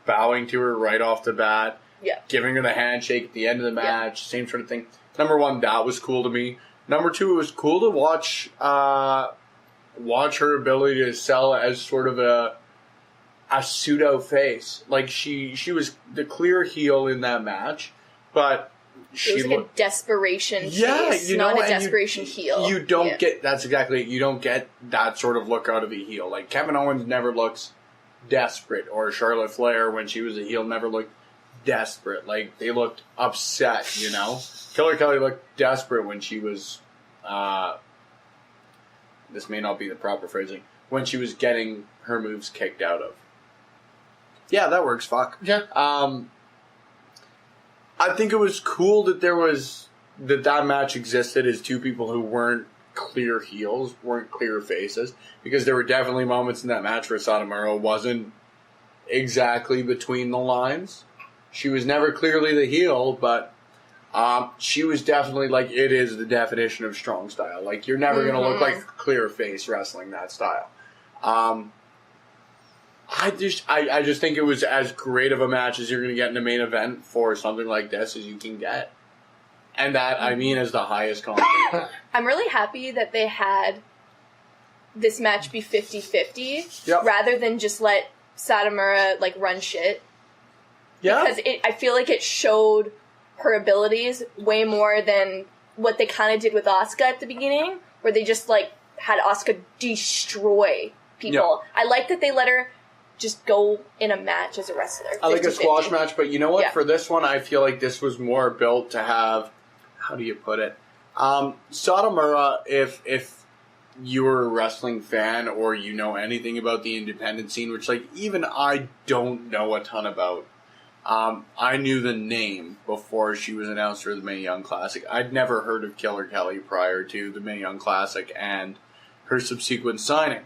bowing to her right off the bat, giving her the handshake at the end of the match, same sort of thing. Number one, that was cool to me. Number two, it was cool to watch her ability to sell as sort of a pseudo face. Like she was the clear heel in that match, but It was like a desperation face, not a desperation heel. You don't get, that's exactly it. You don't get that sort of look out of a heel. Like, Kevin Owens never looks desperate, or Charlotte Flair, when she was a heel, never looked desperate. Like, they looked upset, you know? Killer Kelly looked desperate when she was, this may not be the proper phrasing, when she was getting her moves kicked out of. Yeah, that works, fuck. Yeah. I think it was cool that that match existed as two people who weren't clear heels, weren't clear faces, because there were definitely moments in that match where Satomura wasn't exactly between the lines. She was never clearly the heel, but she was definitely, like, it is the definition of strong style. Like, you're never going to look like clear face wrestling that style. I just think it was as great of a match as you're going to get in the main event for something like this as you can get. And that, I mean, is the highest compliment. I'm really happy that they had this match be 50-50 rather than just let Satomura, like, run shit. Yeah. Because I feel like it showed her abilities way more than what they kind of did with Asuka at the beginning, where they just, like, had Asuka destroy people. Yeah. I like that they let her just go in a match as a wrestler. I like a squash match, but you know what? Yeah. For this one, I feel like this was more built to have, how do you put it? Satomura, if you're a wrestling fan or you know anything about the independent scene, which, like, even I don't know a ton about, I knew the name before she was announced for the Mae Young Classic. I'd never heard of Killer Kelly prior to the Mae Young Classic and her subsequent signing.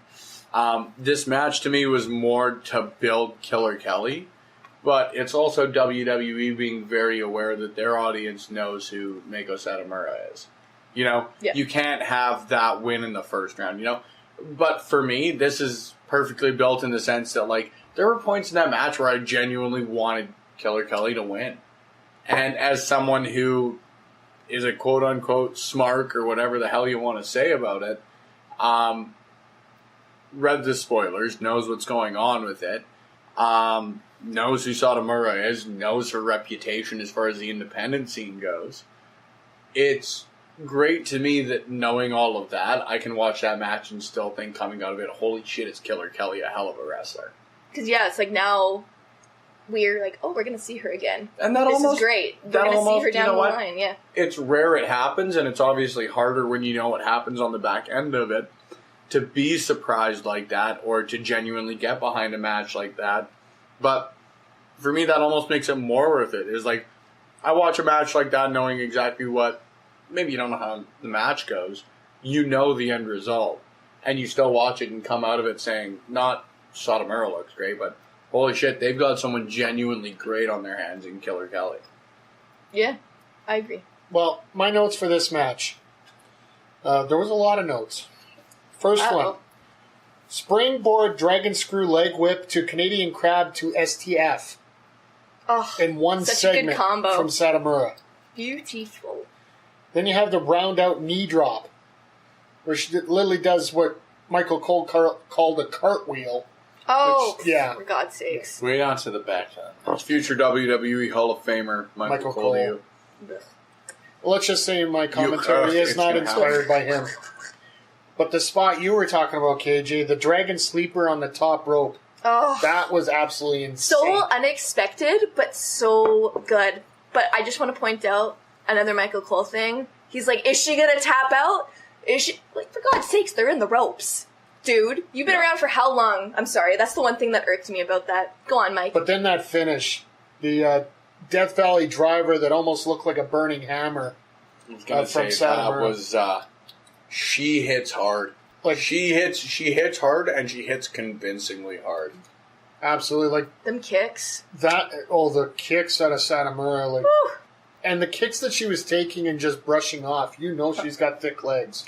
This match to me was more to build Killer Kelly, but it's also WWE being very aware that their audience knows who Meiko Satomura is. You know, You can't have that win in the first round, you know? But for me, this is perfectly built in the sense that, like, there were points in that match where I genuinely wanted Killer Kelly to win. And as someone who is a quote-unquote smart or whatever the hell you want to say about it, read the spoilers, knows what's going on with it, knows who Satomura is, knows her reputation as far as the independent scene goes. It's great to me that knowing all of that, I can watch that match and still think coming out of it, holy shit, is Killer Kelly a hell of a wrestler. Because, it's like now we're like, oh, we're going to see her again. And that this is great. We're going to see her down the line, yeah. It's rare it happens, and it's obviously harder when you know what happens on the back end of it, to be surprised like that or to genuinely get behind a match like that. But for me, that almost makes it more worth it. It's like, I watch a match like that knowing exactly what, maybe you don't know how the match goes, you know the end result, and you still watch it and come out of it saying, not Satomura looks great, but holy shit, they've got someone genuinely great on their hands in Killer Kelly. Yeah, I agree. Well, my notes for this match. There was a lot of notes. First one. Springboard Dragon Screw Leg Whip to Canadian Crab to STF. Oh, in one segment from Satomura. Beautiful. Then you have the round out knee drop, where she literally does what Michael Cole called a cartwheel. Oh, which, for God's sakes. Way on to the back. It's future WWE Hall of Famer Michael Cole. Well, let's just say my commentary is not inspired by him. But the spot you were talking about, KJ, the Dragon Sleeper on the top rope, that was absolutely insane. So unexpected, but so good. But I just want to point out another Michael Cole thing. He's like, is she going to tap out? Is she? Like, for God's sakes, they're in the ropes. Dude, you've been around for how long? I'm sorry, that's the one thing that irked me about that. Go on, Mike. But then that finish, the Death Valley driver that almost looked like a burning hammer from Satomura. That was... she hits hard. Like she hits hard, and she hits convincingly hard. Absolutely, like them kicks. The kicks out of Satomura, like, woo! And the kicks that she was taking and just brushing off. You know, she's got thick legs.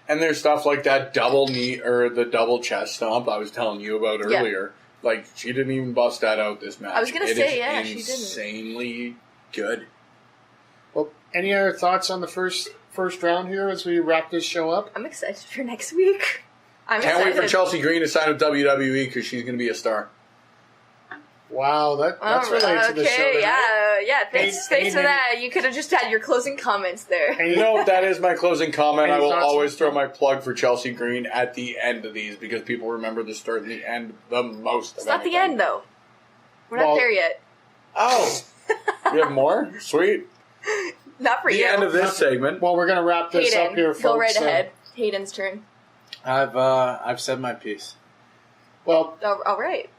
And there's stuff like that double knee or the double chest stomp I was telling you about earlier. Yeah. Like she didn't even bust that out this match. I was gonna say, she didn't. Insanely good. Well, any other thoughts on the first round here as we wrap this show up? I'm excited for next week. Can't wait for Chelsea Green to sign with WWE because she's going to be a star. Wow, that's related to the show. Okay, yeah. Thanks for that. You could have just had your closing comments there. And that is my closing comment. I will always throw my plug for Chelsea Green at the end of these because people remember the start and the end the most. It's not the end, though. We're not there yet. Oh. We have more? Sweet. Not for you. The end of this segment. Well, we're going to wrap this up here, folks. Go right ahead. Hayden's turn. I've said my piece. Well, all right.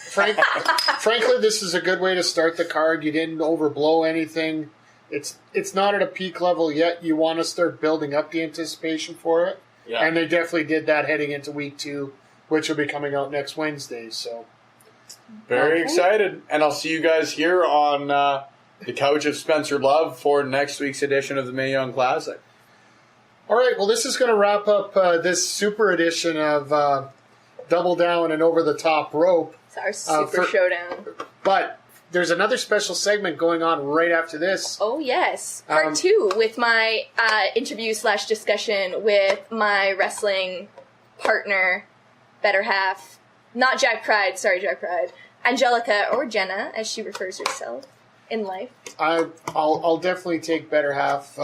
Frankly, this is a good way to start the card. You didn't overblow anything. It's not at a peak level yet. You want to start building up the anticipation for it. Yeah. And they definitely did that heading into week 2, which will be coming out next Wednesday. So very excited. And I'll see you guys here on the couch of Spencer Love for next week's edition of the Mae Young Classic. All right. Well, this is going to wrap up this super edition of Double Down and Over the Top Rope. It's our super showdown. But there's another special segment going on right after this. Oh, yes. Part 2 with my interview/discussion with my wrestling partner, better half. Not Jack Pride. Sorry, Jack Pride. Angelica, or Jenna, as she refers herself in life. I'll definitely take better half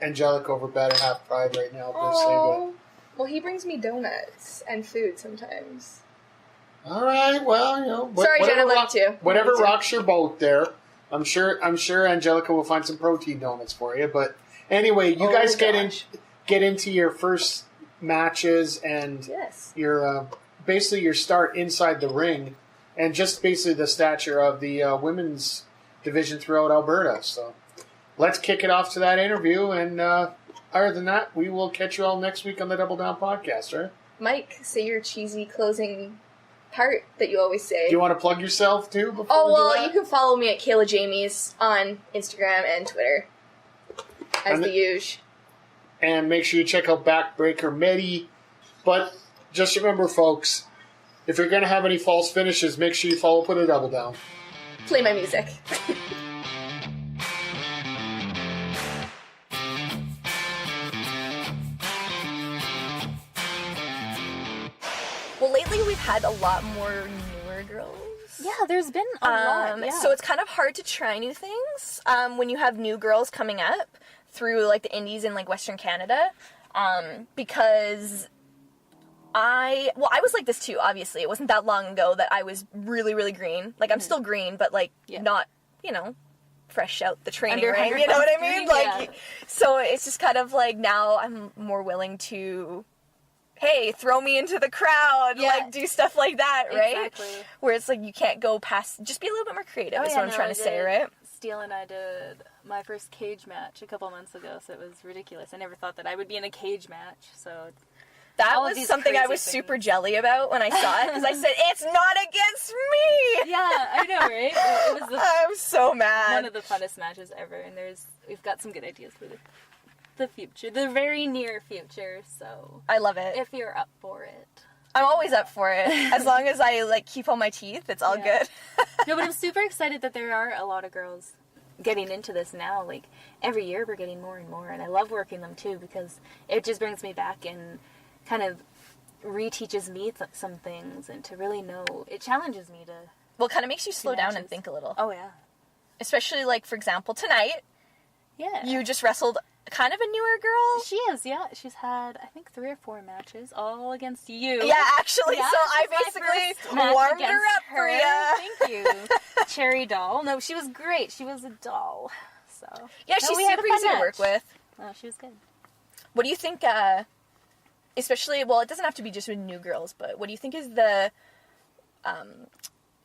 Angelica over better half Pride right now, per se. Well, he brings me donuts and food sometimes. All right, well, sorry, Jenna, love you too. Whatever rocks your boat there. I'm sure Angelica will find some protein donuts for you. But anyway, you guys get into your first matches and your basically your start inside the ring, and just basically the stature of the women's division throughout Alberta. So let's kick it off to that interview, and other than that, we will catch you all next week on the Double Down podcast, right? Mike, say your cheesy closing part that you always say. Do you want to plug yourself too? Before you can follow me at Kayla Jamies on Instagram and Twitter, as the usual. And make sure you check out Backbreaker Media. But just remember, folks, if you're going to have any false finishes, make sure you follow up with a double down. Play my music. Well, lately we've had a lot more newer girls. Yeah, there's been a lot. Yeah. So it's kind of hard to try new things when you have new girls coming up through like the indies in like Western Canada, because I was like this too. Obviously, it wasn't that long ago that I was really, really green. Like I'm still green, but like not, fresh out the training ring. You know what I mean? Like, so it's just kind of like now I'm more willing to, hey, throw me into the crowd, like do stuff like that, right? Exactly. Where it's like you can't go past, just be a little bit more creative is what I'm trying to say, right? Steele and I did my first cage match a couple months ago, so it was ridiculous. I never thought that I would be in a cage match, so that was something I was super jelly about when I saw it, because I said, it's not against me! Yeah, I know, right? Well, it was I'm so mad. One of the funnest matches ever, and we've got some good ideas for the future, the very near future, so I love it. If you're up for it. I'm always up for it. As long as I keep all my teeth, it's all good. No, but I'm super excited that there are a lot of girls getting into this now. Like every year we're getting more and more, and I love working them too, because it just brings me back and kind of reteaches me some things, and to really know, it challenges me to. Well, it kind of makes you slow down and think a little. Oh yeah. Especially for example, tonight. Yeah. You just wrestled kind of a newer girl. She is, yeah. She's had, I think, 3 or 4 matches, all against you. Yeah, actually. Yeah, so I basically warmed her up for you. Thank you. Cherry doll. No, she was great. She was a doll. So yeah, she's super easy to work with. Oh, she was good. What do you think, especially, well, it doesn't have to be just with new girls, but what do you think is the,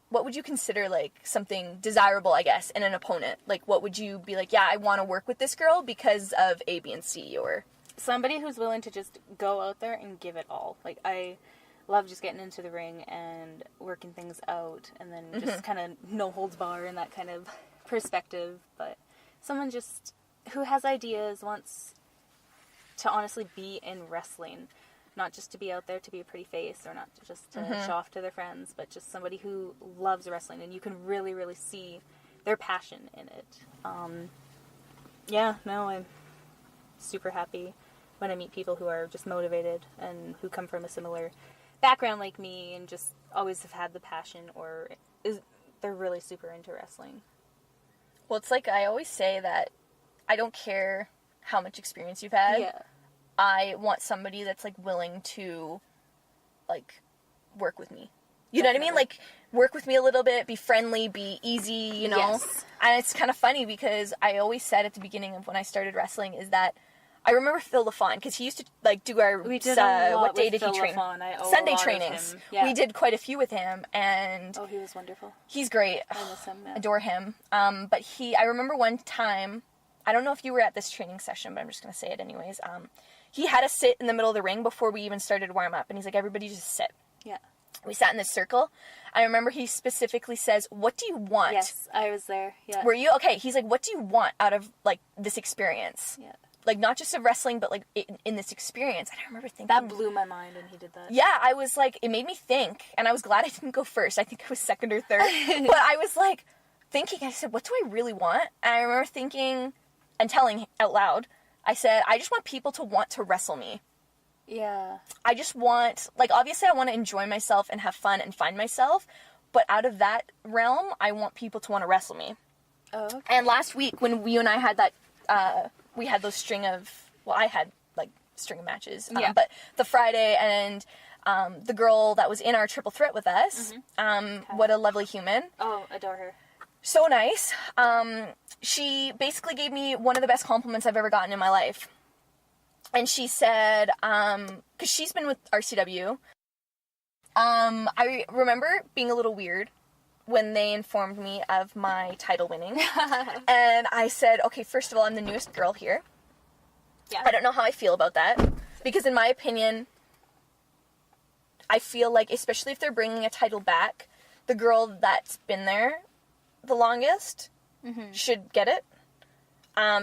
what would you consider, something desirable, I guess, in an opponent? What would you be like, yeah, I want to work with this girl because of A, B, and C, or? Somebody who's willing to just go out there and give it all. I love just getting into the ring and working things out, and then just kind of no holds bar and that kind of perspective. But someone just who has ideas, wants to honestly be in wrestling. Not just to be out there to be a pretty face, or not just to show off to their friends, but just somebody who loves wrestling, and you can really, really see their passion in it. I'm super happy when I meet people who are just motivated and who come from a similar background like me, and just always have had the passion, or they're really super into wrestling. Well, it's like I always say that I don't care how much experience you've had. Yeah. I want somebody that's, like, willing to, like, work with me. You know what I mean? Like, work with me a little bit, be friendly, be easy, you know? Yes. And it's kind of funny because I always said at the beginning of when I started wrestling is that I remember Phil LaFawn, because he used to, like, do our, we did a lot what day with did Phil he train? LaFawn. I owe Sunday a lot trainings. of him. Yeah. We did quite a few with him, and Oh, he was wonderful. he's great. I miss him, yeah. Adore him. But I remember one time, I don't know if you were at this training session, but I'm just going to say it anyways. He had us sit in the middle of the ring before we even started to warm up, and he's like, everybody just sit. Yeah. We sat in this circle. I remember he specifically says, what do you want? Yes, I was there. Yeah. Were you? Okay, he's like, what do you want out of, like, this experience? Yeah. Like, not just of wrestling, but, like, in this experience. And I remember thinking... That blew my mind when he did that. Yeah, I was like, it made me think, and I was glad I didn't go first. I think I was second or third. But I was, like, thinking, I said, what do I really want? And I remember thinking, and telling out loud, I said, I just want people to want to wrestle me. Yeah. I just want, like, obviously I want to enjoy myself and have fun and find myself, but out of that realm, I want people to want to wrestle me. Oh, okay. And last week, when you and I had that, we had those string of, well, I had, like, string of matches, yeah. But the Friday and the girl that was in our triple threat with us, what a lovely human. Oh, adore her. So nice. She basically gave me one of the best compliments I've ever gotten in my life. And she said, because she's been with RCW, I remember being a little weird when they informed me of my title winning. And I said, okay, first of all, I'm the newest girl here. Yeah. I don't know how I feel about that. Because in my opinion, I feel like, especially if they're bringing a title back, the girl that's been there the longest should get it.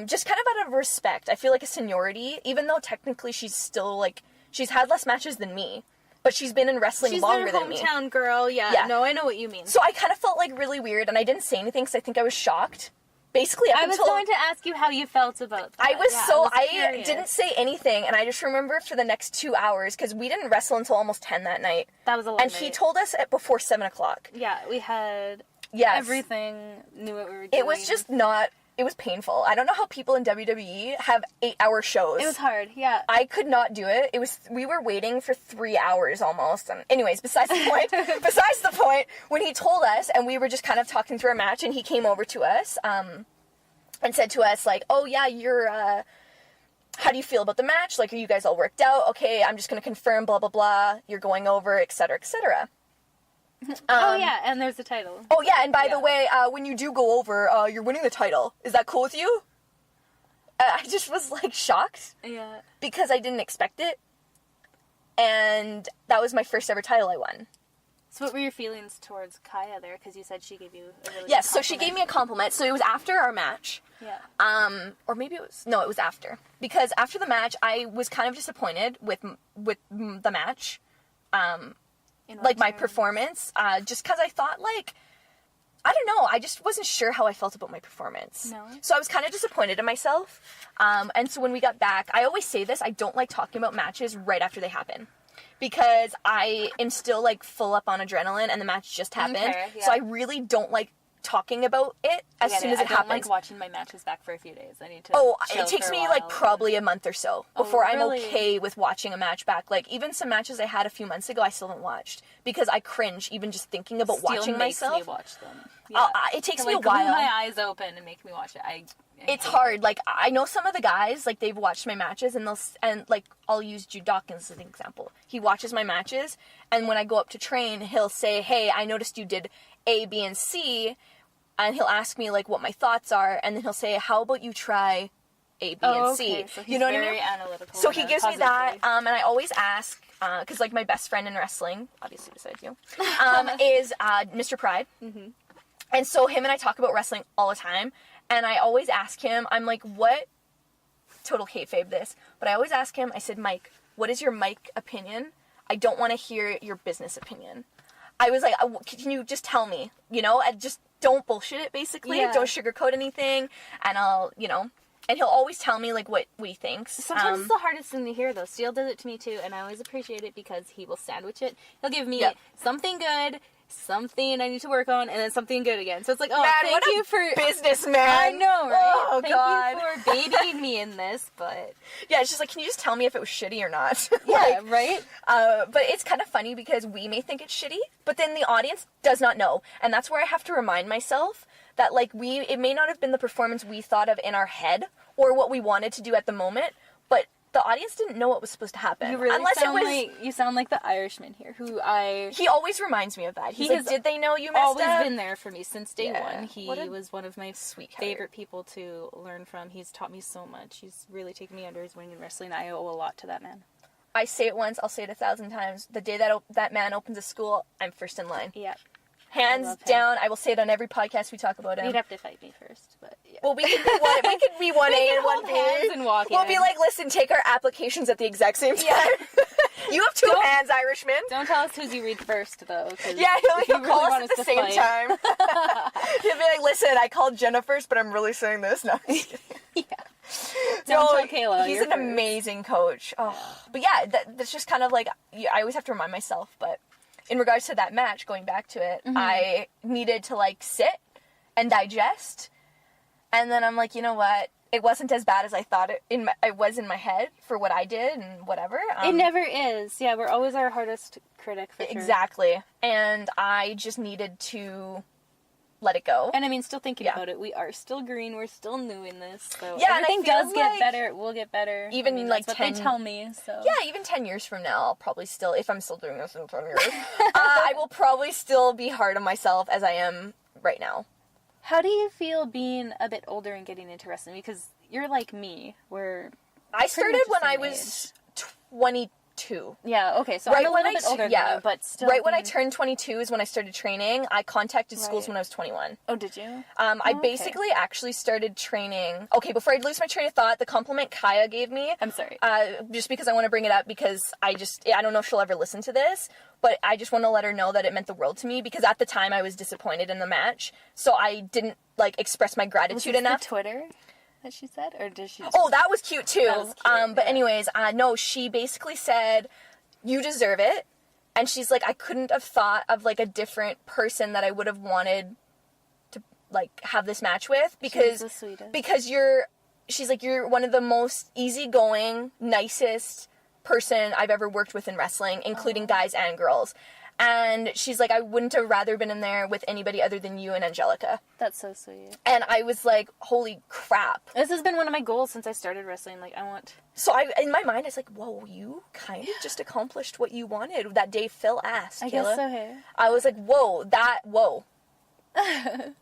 Just kind of out of respect. I feel like a seniority, even though technically she's still, like, she's had less matches than me, but she's been in wrestling longer than me. She's their hometown girl, yeah. No, I know what you mean. So I kind of felt, like, really weird, and I didn't say anything because I think I was shocked. Basically, I was going to ask you how you felt about that. I didn't say anything, and I just remember for the next 2 hours, because we didn't wrestle until almost 10 that night. That was a long And night. he told us before 7 o'clock. Yeah, we had everything, knew what we were doing. It was just not... It was painful. I don't know how people in WWE have 8-hour shows. It was hard, yeah. I could not do it. We were waiting for 3 hours almost. And anyways, besides the point, when he told us, and we were just kind of talking through a match, and he came over to us, and said to us, like, oh yeah, how do you feel about the match? Like, are you guys all worked out? Okay, I'm just going to confirm, blah, blah, blah. You're going over, etc., etc. Oh yeah, and there's the title. Oh yeah, and by the way, when you do go over, you're winning the title. Is that cool with you? I just was, like, shocked. Yeah. Because I didn't expect it. And that was my first ever title I won. So what were your feelings towards Kaya there? Because you said she gave you a really Yes, good so she gave me a compliment. So it was after our match. Yeah. Or maybe it was after. Because after the match, I was kind of disappointed with the match. Like, my performance, just because I thought, like, I don't know, I just wasn't sure how I felt about my performance. No. So I was kind of disappointed in myself, and so when we got back, I always say this, I don't like talking about matches right after they happen, because I am still, like, full up on adrenaline, and the match just happened, so I really don't like talking about it as soon as it happens. I don't like watching my matches back for a few days. I need to it takes me, like, probably a month or so before I'm okay with watching a match back. Like, even some matches I had a few months ago, I still haven't watched because I cringe even just thinking about watching myself. Makes me watch them. Yeah. It takes me a while. Glue my eyes open and make me watch it. It's hard. Like, I know some of the guys, like, they've watched my matches, and like, I'll use Jude Dawkins as an example. He watches my matches, and when I go up to train, he'll say, hey, I noticed you did A, B, and C, and he'll ask me, like, what my thoughts are, and then he'll say, how about you try A, B, and C? So he's you know what I mean? very analytical. So he gives me that, and I always ask, because, like, my best friend in wrestling, obviously besides you, is Mr. Pride. Mm-hmm. And so him and I talk about wrestling all the time, and I always ask him, I'm like, what, total kayfabe this, but I always ask him, I said, Mike, what is your Mike opinion? I don't want to hear your business opinion. I was like, can you just tell me, you know, just don't bullshit it, basically, don't sugarcoat anything, and I'll, you know, and he'll always tell me, like, what he thinks. Sometimes it's the hardest thing to hear, though. Steele does it to me, too, and I always appreciate it because he will sandwich it. He'll give me something good, something I need to work on, and then something good again. So it's like, oh, Man, thank you for businessman. I know, right? Oh, thank God. you for babying me in this, but Yeah, it's just like, can you just tell me if it was shitty or not? yeah, right? But it's kind of funny because we may think it's shitty, but then the audience does not know. And that's where I have to remind myself that, like, it may not have been the performance we thought of in our head or what we wanted to do at the moment, but the audience didn't know what was supposed to happen. You really Unless sound it was... like, you sound like the Irishman here, He always reminds me of that. He's like, did they know you messed always up? been there for me since day one. He was one of my sweetheart. favorite people to learn from. He's taught me so much. He's really taken me under his wing in wrestling. I owe a lot to that man. I say it once, I'll say it 1,000 times. The day that man opens a school, I'm first in line. Yeah. Hands down, I will say it on every podcast we talk about him. You'd have to fight me first, but yeah. Well, we could be 1A and 1B. Hands and walk We'll in. be like, listen, take our applications at the exact same time. You have two hands, Irishman. Don't tell us who you read first, though. Yeah, he'll call us at the same time. He'll be like, listen, I called Jenna first, but I'm really saying this. No, I'm just kidding. Yeah. Don't tell Kayla. He's an amazing coach. Oh. But yeah, that's just kind of like, I always have to remind myself, but in regards to that match, going back to it, I needed to, like, sit and digest. And then I'm like, you know what? It wasn't as bad as I thought it was in my head for what I did and whatever. It never is. Yeah, we're always our hardest critic, for sure. Exactly. And I just needed to let it go. And I mean, still thinking about it, we are still green, we're still new in this, so yeah, everything does get better, it will get better. Even, I mean, like, that's what they tell me, so. Yeah, even 10 years from now, I'll probably still, if I'm still doing this in 10 years, I will probably still be hard on myself as I am right now. How do you feel being a bit older and getting into wrestling? Because you're like me, where I started when I was 22. Yeah, okay, so I'm a little bit older than you, but still. Right when I turned 22 is when I started training. I contacted schools when I was 21. Oh, did you? I basically actually started training. Okay, before I lose my train of thought, the compliment Kaya gave me. I'm sorry. Just because I want to bring it up because I don't know if she'll ever listen to this, but I just want to let her know that it meant the world to me because at the time I was disappointed in the match, so I didn't, like, express my gratitude enough. The Twitter that she said, or did she? Oh, that was cute too. That was cute, but anyways, no, she basically said, "You deserve it," and she's like, "I couldn't have thought of, like, a different person that I would have wanted to, like, have this match with because the sweetest. Because she's like, you're one of the most easygoing, nicest person I've ever worked with in wrestling, including guys and girls." And she's like, I wouldn't have rather been in there with anybody other than you and Angelica. That's so sweet. And I was like, holy crap. This has been one of my goals since I started wrestling. Like, I want... So in my mind, I was like, whoa, you kind of just accomplished what you wanted that day Phil asked, I guess so, hey. I was like, whoa.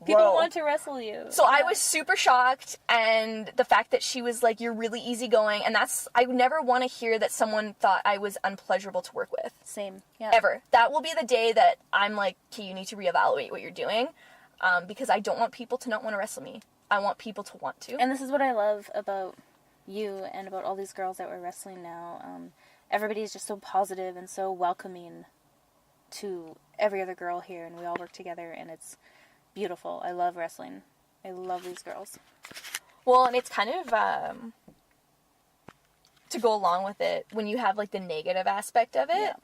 People want to wrestle you. So I was super shocked, and the fact that she was like, you're really easygoing, and I would never want to hear that someone thought I was unpleasurable to work with. Same, yeah. Ever. That will be the day that I'm like, okay, you need to reevaluate what you're doing, because I don't want people to not want to wrestle me. I want people to want to. And this is what I love about you and about all these girls that we're wrestling now. Everybody's just so positive and so welcoming to every other girl here, and we all work together, and it's beautiful. I love wrestling. I love these girls. Well, and it's kind of, to go along with it, when you have, like, the negative aspect of it,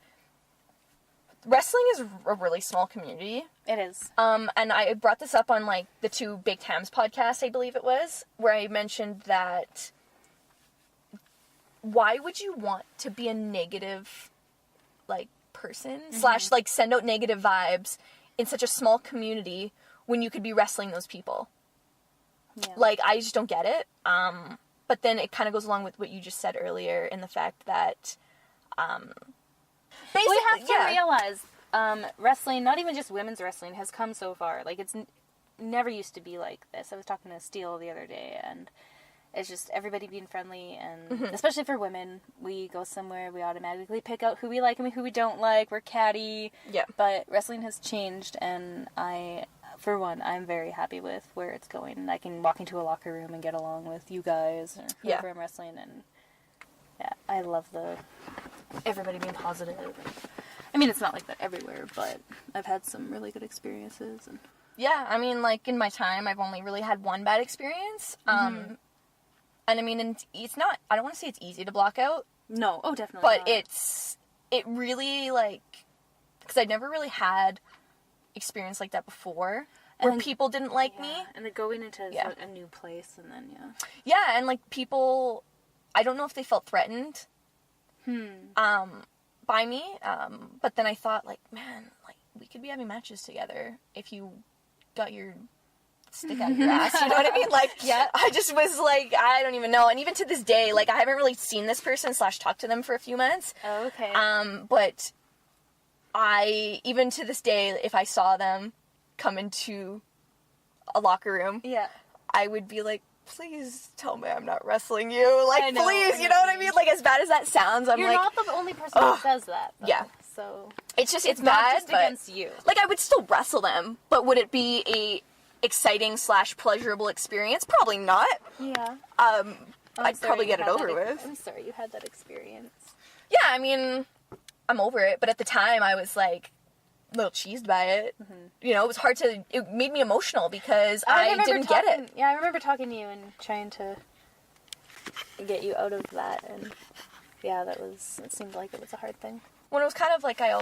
wrestling is a really small community. It is. And I brought this up on, like, the 2 Baked Hams podcast, I believe it was, where I mentioned that why would you want to be a negative, like, person, / like, send out negative vibes in such a small community when you could be wrestling those people? Yeah. Like, I just don't get it. But then it kind of goes along with what you just said earlier in the fact that, basically, we have to realize, wrestling, not even just women's wrestling, has come so far. Like, it's never used to be like this. I was talking to Steele the other day, and it's just everybody being friendly, and especially for women, we go somewhere, we automatically pick out who we like and who we don't like. We're catty. Yeah. But wrestling has changed, and for one, I'm very happy with where it's going. And I can walk into a locker room and get along with you guys or whoever I'm wrestling, and I love everybody being positive. I mean, it's not like that everywhere, but I've had some really good experiences. And yeah, I mean, like, in my time, I've only really had one bad experience. And I mean, it's not, I don't want to say it's easy to block out. No, oh, definitely but not. it really, like, because I'd never really had experience like that before, where people didn't like me. And then going into a new place, and then, Yeah, and, like, people, I don't know if they felt threatened by me, but then I thought, like, man, like, we could be having matches together if you got your stick out of your ass, you know what I mean? Like, I just was like, I don't even know. And even to this day, like, I haven't really seen this person / talked to them for a few months. Oh, okay. But even to this day, if I saw them come into a locker room, I would be like, please tell me I'm not wrestling you. Like, please, you know what I mean? Like, as bad as that sounds, I'm You're like... You're not the only person who says that, though. Yeah. So... It's not bad, just against you. Like, I would still wrestle them, but would it be a exciting / pleasurable experience? Probably not. Yeah. I'd probably get it over with. I'm sorry you had that experience. Yeah, I mean, I'm over it, but at the time I was like a little cheesed by it. Mm-hmm. You know, it made me emotional because I didn't get it. Yeah, I remember talking to you and trying to get you out of that, and yeah, it seemed like it was a hard thing. When it was kind of like it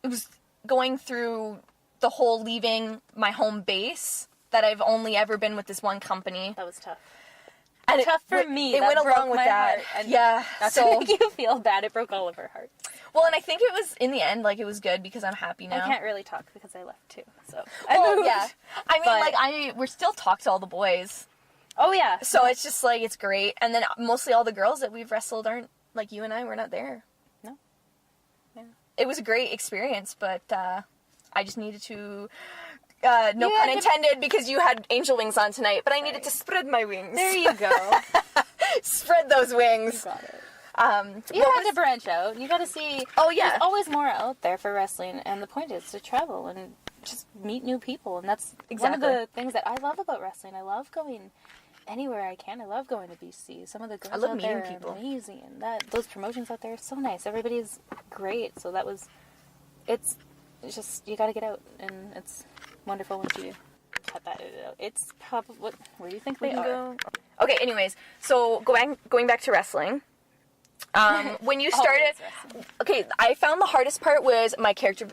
was going through the whole leaving my home base that I've only ever been with this one company. That was tough. And tough for me. It went along with that. And yeah. That's to make you feel bad. It broke all of our hearts. Well, and I think it was, in the end, like, it was good because I'm happy now. I can't really talk because I left too, so. Yeah. I mean, we're still talking to all the boys. Oh, yeah. So it's just, like, it's great. And then mostly all the girls that we've wrestled aren't, like, you and I, we're not there. No. Yeah. It was a great experience, but, I just needed to, no pun intended, because you had angel wings on tonight, but I needed to spread my wings. There you go. Spread those wings. You got it. You have to branch out. You got to see. Oh, yeah. There's always more out there for wrestling, and the point is to travel and just meet new people, and that's one of the things that I love about wrestling. I love going anywhere I can. I love going to BC. Some of the girls out there are amazing, and those promotions out there are so nice. Everybody's great. So it's just, you got to get out, and it's wonderful once you cut that out. It's probably, where do you think they are? Okay, anyways, so going back to wrestling. When you started, okay, I found the hardest part was my character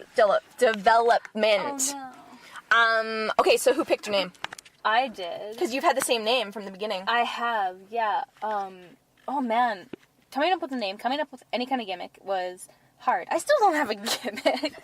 development. Oh, no. Okay, so who picked your name? I did. Because you've had the same name from the beginning. I have, yeah. Oh man, coming up with a name, coming up with any kind of gimmick was hard. I still don't have a gimmick.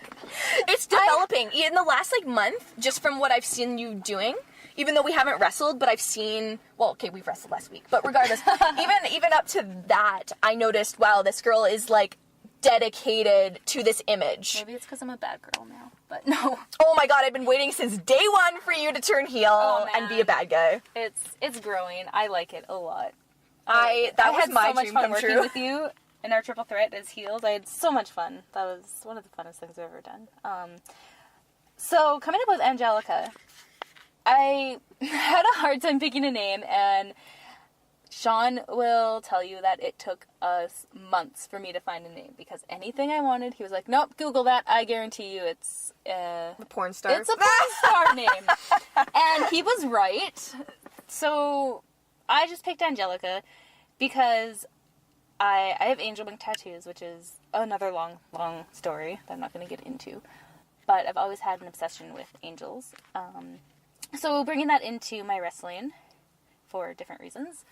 It's developing. In the last, like, month, just from what I've seen you doing, even though we haven't wrestled, but I've seen, well, okay, we've wrestled last week, but regardless, even up to that, I noticed, wow, this girl is, like, dedicated to this image. Maybe it's because I'm a bad girl now, but no. Oh my god, I've been waiting since day one for you to turn heel and be a bad guy. It's growing. I like it a lot. That was my dream come working true. With you in our triple threat as heels. I had so much fun. That was one of the funnest things I've ever done. So coming up with Angelica, I had a hard time picking a name, and Sean will tell you that it took us months for me to find a name, because anything I wanted, he was like, nope, Google that. I guarantee you it's a porn star. It's a porn star name. And he was right. So I just picked Angelica because I have angel wing tattoos, which is another long, long story that I'm not going to get into. But I've always had an obsession with angels. So bringing that into my wrestling for different reasons.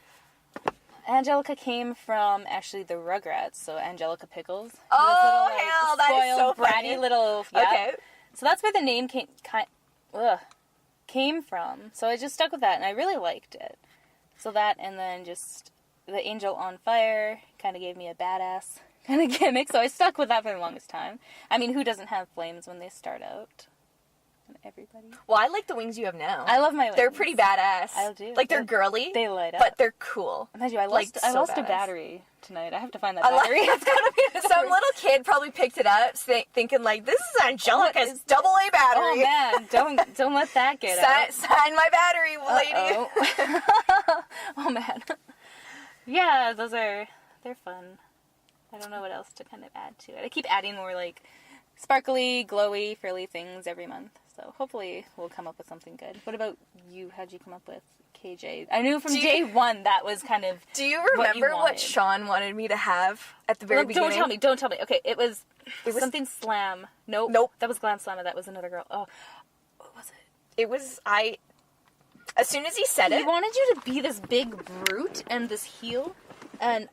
Angelica came from actually the Rugrats, so Angelica Pickles. Oh, little, hell, that is so bratty funny. Little, yeah. Okay. So that's where the name came from. So I just stuck with that, and I really liked it. So that, and then just the angel on fire kind of gave me a badass kind of gimmick, so I stuck with that for the longest time. I mean, who doesn't have flames when they start out? Everybody. Well, I like the wings you have now. I love my wings. They're pretty badass. I do. Like, they're girly. They light up. But they're cool. Imagine, I lost a battery tonight. I have to find that I battery. It's gotta be some little kid probably picked it up thinking, like, this is Angelica's AA battery. Oh, man. Don't let that get out. Sign my battery, lady. Oh, man. Yeah, they're fun. I don't know what else to kind of add to it. I keep adding more, like, sparkly, glowy, frilly things every month. So hopefully we'll come up with something good. What about you? How'd you come up with KJ? I knew from day one that was kind of. Do you remember what Sean wanted me to have at the very beginning? Don't tell me. Okay, it was It was something Slam. Nope. Nope. That was Glam Slamma. That was another girl. Oh, what was it? It was as soon as he said it, He wanted you to be this big brute and this heel, and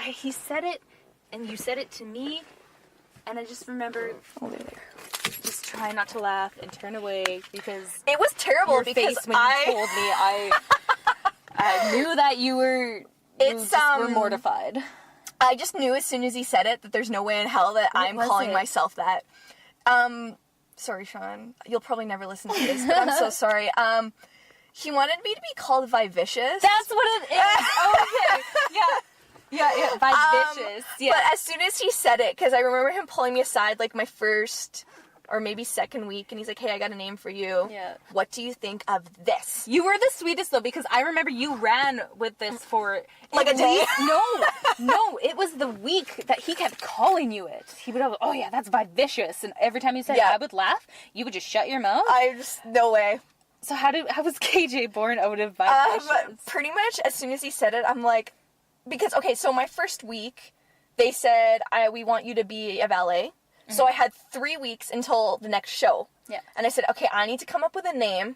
he said it, and you said it to me, and I just remember just trying not to laugh and turn away because it was terrible your because face when you told me I knew that you were were mortified. I just knew as soon as he said it that there's no way in hell that I'm calling myself that. Sorry, Sean. You'll probably never listen to this, but I'm so sorry. He wanted me to be called Vivicious. That's what it is. Okay. Yeah, Vivicious. Yeah. But as soon as he said it, because I remember him pulling me aside like my first or maybe second week, and he's like, hey, I got a name for you. Yeah. What do you think of this? You were the sweetest, though, because I remember you ran with this for... Like a day? No, it was the week that he kept calling you it. He would go, oh yeah, that's Vivicious, and every time you said it, I would laugh, you would just shut your mouth. No way. So how was KJ born out of Vivicious? Pretty much as soon as he said it, I'm like... Because, okay, so my first week, they said, we want you to be a valet. Mm-hmm. So I had 3 weeks until the next show. Yeah. And I said, okay, I need to come up with a name.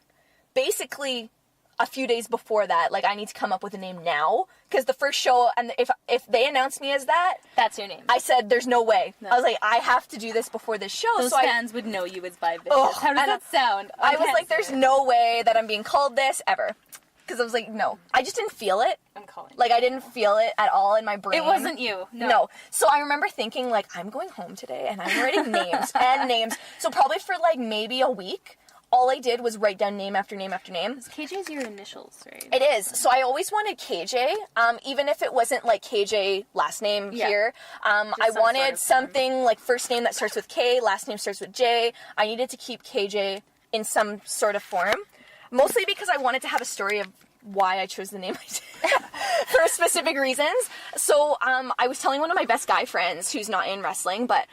Basically, a few days before that, like, I need to come up with a name now. Because the first show, and if they announced me as that... That's your name. I said, there's no way. No. I was like, I have to do this before this show. Those fans would know you as Vivicious. How does that sound? I was like, there's no way that I'm being called this, ever. Because I was like, no. I just didn't feel it. I'm calling. Like, I didn't feel it at all in my brain. It wasn't you. No. So I remember thinking, like, I'm going home today, and I'm writing names and names. So probably for, like, maybe a week, all I did was write down name after name after name. KJ's your initials, right? It is. So I always wanted KJ, even if it wasn't, like, KJ last name here. I wanted something, like, first name that starts with K, last name starts with J. I needed to keep KJ in some sort of form. Mostly because I wanted to have a story of why I chose the name I did for specific reasons. So I was telling one of my best guy friends who's not in wrestling, but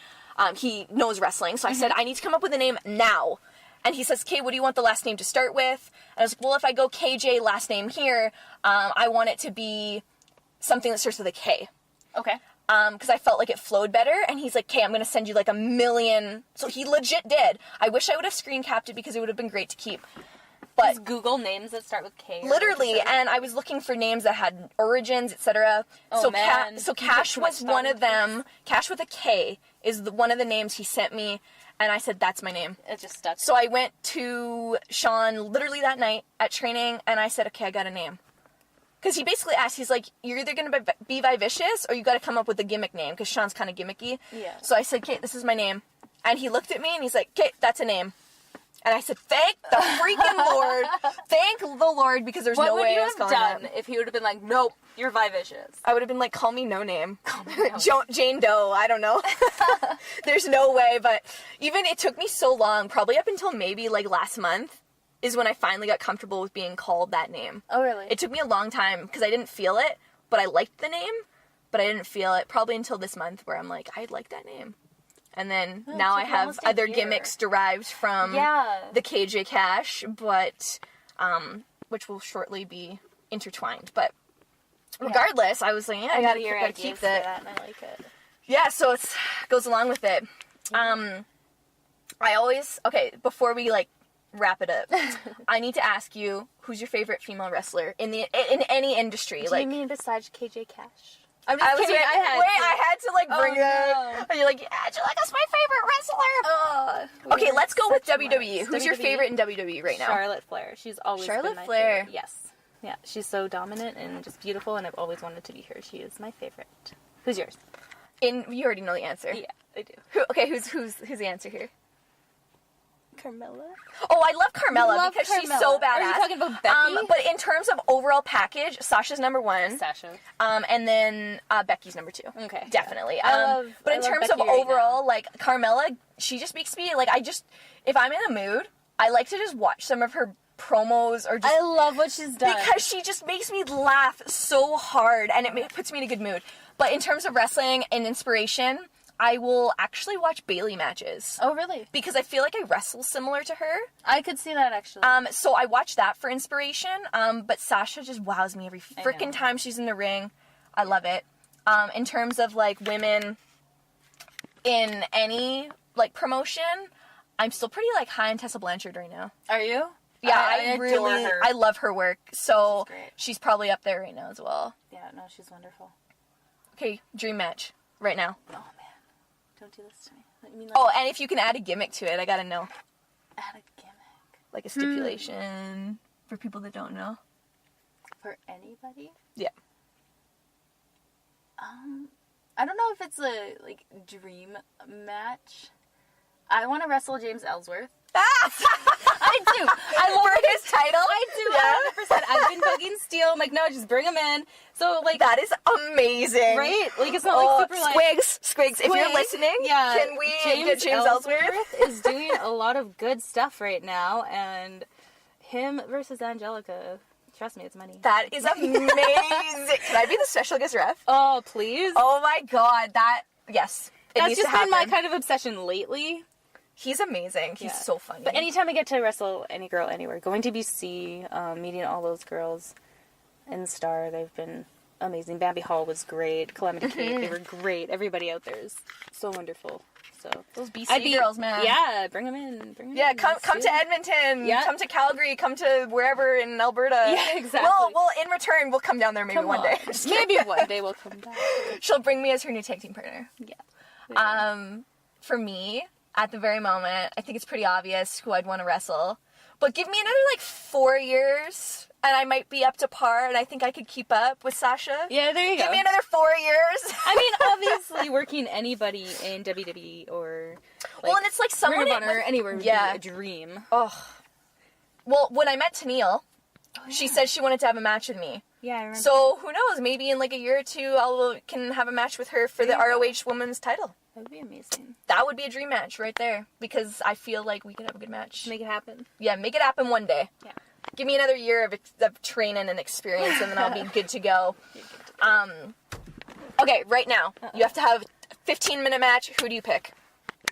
he knows wrestling. So I said, I need to come up with a name now. And he says, Kay, what do you want the last name to start with? And I was like, well, if I go KJ last name here, I want it to be something that starts with a K. Okay. Because I felt like it flowed better. And he's like, okay, I'm going to send you like 1 million. So he legit did. I wish I would have screen capped it because it would have been great to keep. But just Google names that start with K. Literally, and I was looking for names that had origins, etc. Oh, so man. So Cash was one of them. Cash with a K is one of the names he sent me, and I said, that's my name. It just stuck. So I went to Sean literally that night at training, and I said, okay, I got a name. Because he basically asked, he's like, you're either going to be Vivicious, or you got to come up with a gimmick name, because Sean's kind of gimmicky. Yeah. So I said, Kate, this is my name. And he looked at me, and he's like, Kate, that's a name. And I said, thank the freaking Lord. Thank the Lord, because there's no way I was calling What would you have done if he would have been like, nope, you're Vivicious? I would have been like, call me no name. Jane Doe, I don't know. There's no way, but even it took me so long, probably up until maybe like last month, is when I finally got comfortable with being called that name. Oh, really? It took me a long time, because I didn't feel it, but I liked the name, but I didn't feel it, probably until this month, where I'm like, I like that name. And then now I have other gimmicks derived from the KJ Cash, but which will shortly be intertwined. But regardless, I was like, I gotta keep that. And I like it. Yeah, so it goes along with it. I always before we like wrap it up, I need to ask you, who's your favorite female wrestler in any industry? Do you mean besides KJ Cash? I'm just kidding. I had to like bring it up. And you're like, Angelica's my favorite wrestler. Okay, let's go with WWE. Who's your favorite in WWE right now? Charlotte Flair. She's always been my favorite. Yes. Yeah, she's so dominant and just beautiful, and I've always wanted to be her. She is my favorite. Who's yours? You already know the answer. Yeah, I do. Who's the answer here? Carmella. Oh, I love Carmella because she's so badass. Are you talking about Becky? But in terms of overall package, Sasha's number one. And then Becky's number two. Okay. Definitely. But in terms of overall, like, Carmella, she just makes me, like, if I'm in a mood, I like to just watch some of her promos or just... I love what she's done. Because she just makes me laugh so hard, and it puts me in a good mood. But in terms of wrestling and inspiration... I will actually watch Bayley matches. Oh, really? Because I feel like I wrestle similar to her. I could see that, actually. So I watch that for inspiration. But Sasha just wows me every freaking time she's in the ring. I love it. In terms of, like, women, in any, like, promotion, I'm still pretty, like, high on Tessa Blanchard right now. Are you? Yeah, I adore her. I love her work. So she's she's probably up there right now as well. Yeah, no, she's wonderful. Okay, dream match right now. Oh, man. Don't do this to me. You mean, like, Oh, and if you can add a gimmick to it, I gotta know. add a gimmick. Like a stipulation for people that don't know. For anybody? Yeah. I don't know if it's a, like, dream match. I want to wrestle James Ellsworth. I do. I love his title. I do. 100%. I've been bugging Steel. I'm like, no, just bring him in. So, like, that is amazing. Right? Like, it's not like super like Squigs, if you're listening, can we get James Ellsworth? is doing a lot of good stuff right now, and him versus Angelica. Trust me, it's money. That is amazing. Can I be the special guest ref? Oh, please. Oh my god, yes. That's just been my kind of obsession lately. He's amazing. He's so funny. But anytime I get to wrestle any girl anywhere, going to BC, meeting all those girls in Star, they've been amazing. Bambi Hall was great. Calamity Kate, they were great. Everybody out there is so wonderful. So those BC girls, man. Yeah, bring them in. Come to Edmonton. Yeah. Come to Calgary. Come to wherever in Alberta. Yeah, exactly. Well, in return, we'll come down there maybe one day. Maybe one day we'll come back. She'll bring me as her new tag team partner. Yeah. For me, at the very moment, I think it's pretty obvious who I'd want to wrestle. But give me another, 4 years, and I might be up to par, and I think I could keep up with Sasha. Yeah, there you go. Give me another 4 years. I mean, obviously, working anybody in WWE or, well, and it's like someone or anywhere would be a dream. Oh. Well, when I met Tennille, she said she wanted to have a match with me. Yeah, I remember. So, who knows, maybe in a year or two, I can have a match with her for the ROH Women's title. That would be amazing. That would be a dream match right there, because I feel like we could have a good match. Make it happen. Yeah, make it happen one day. Yeah. Give me another year of training and experience, and then I'll be good to go. Okay, right now, you have to have a 15-minute match. Who do you pick?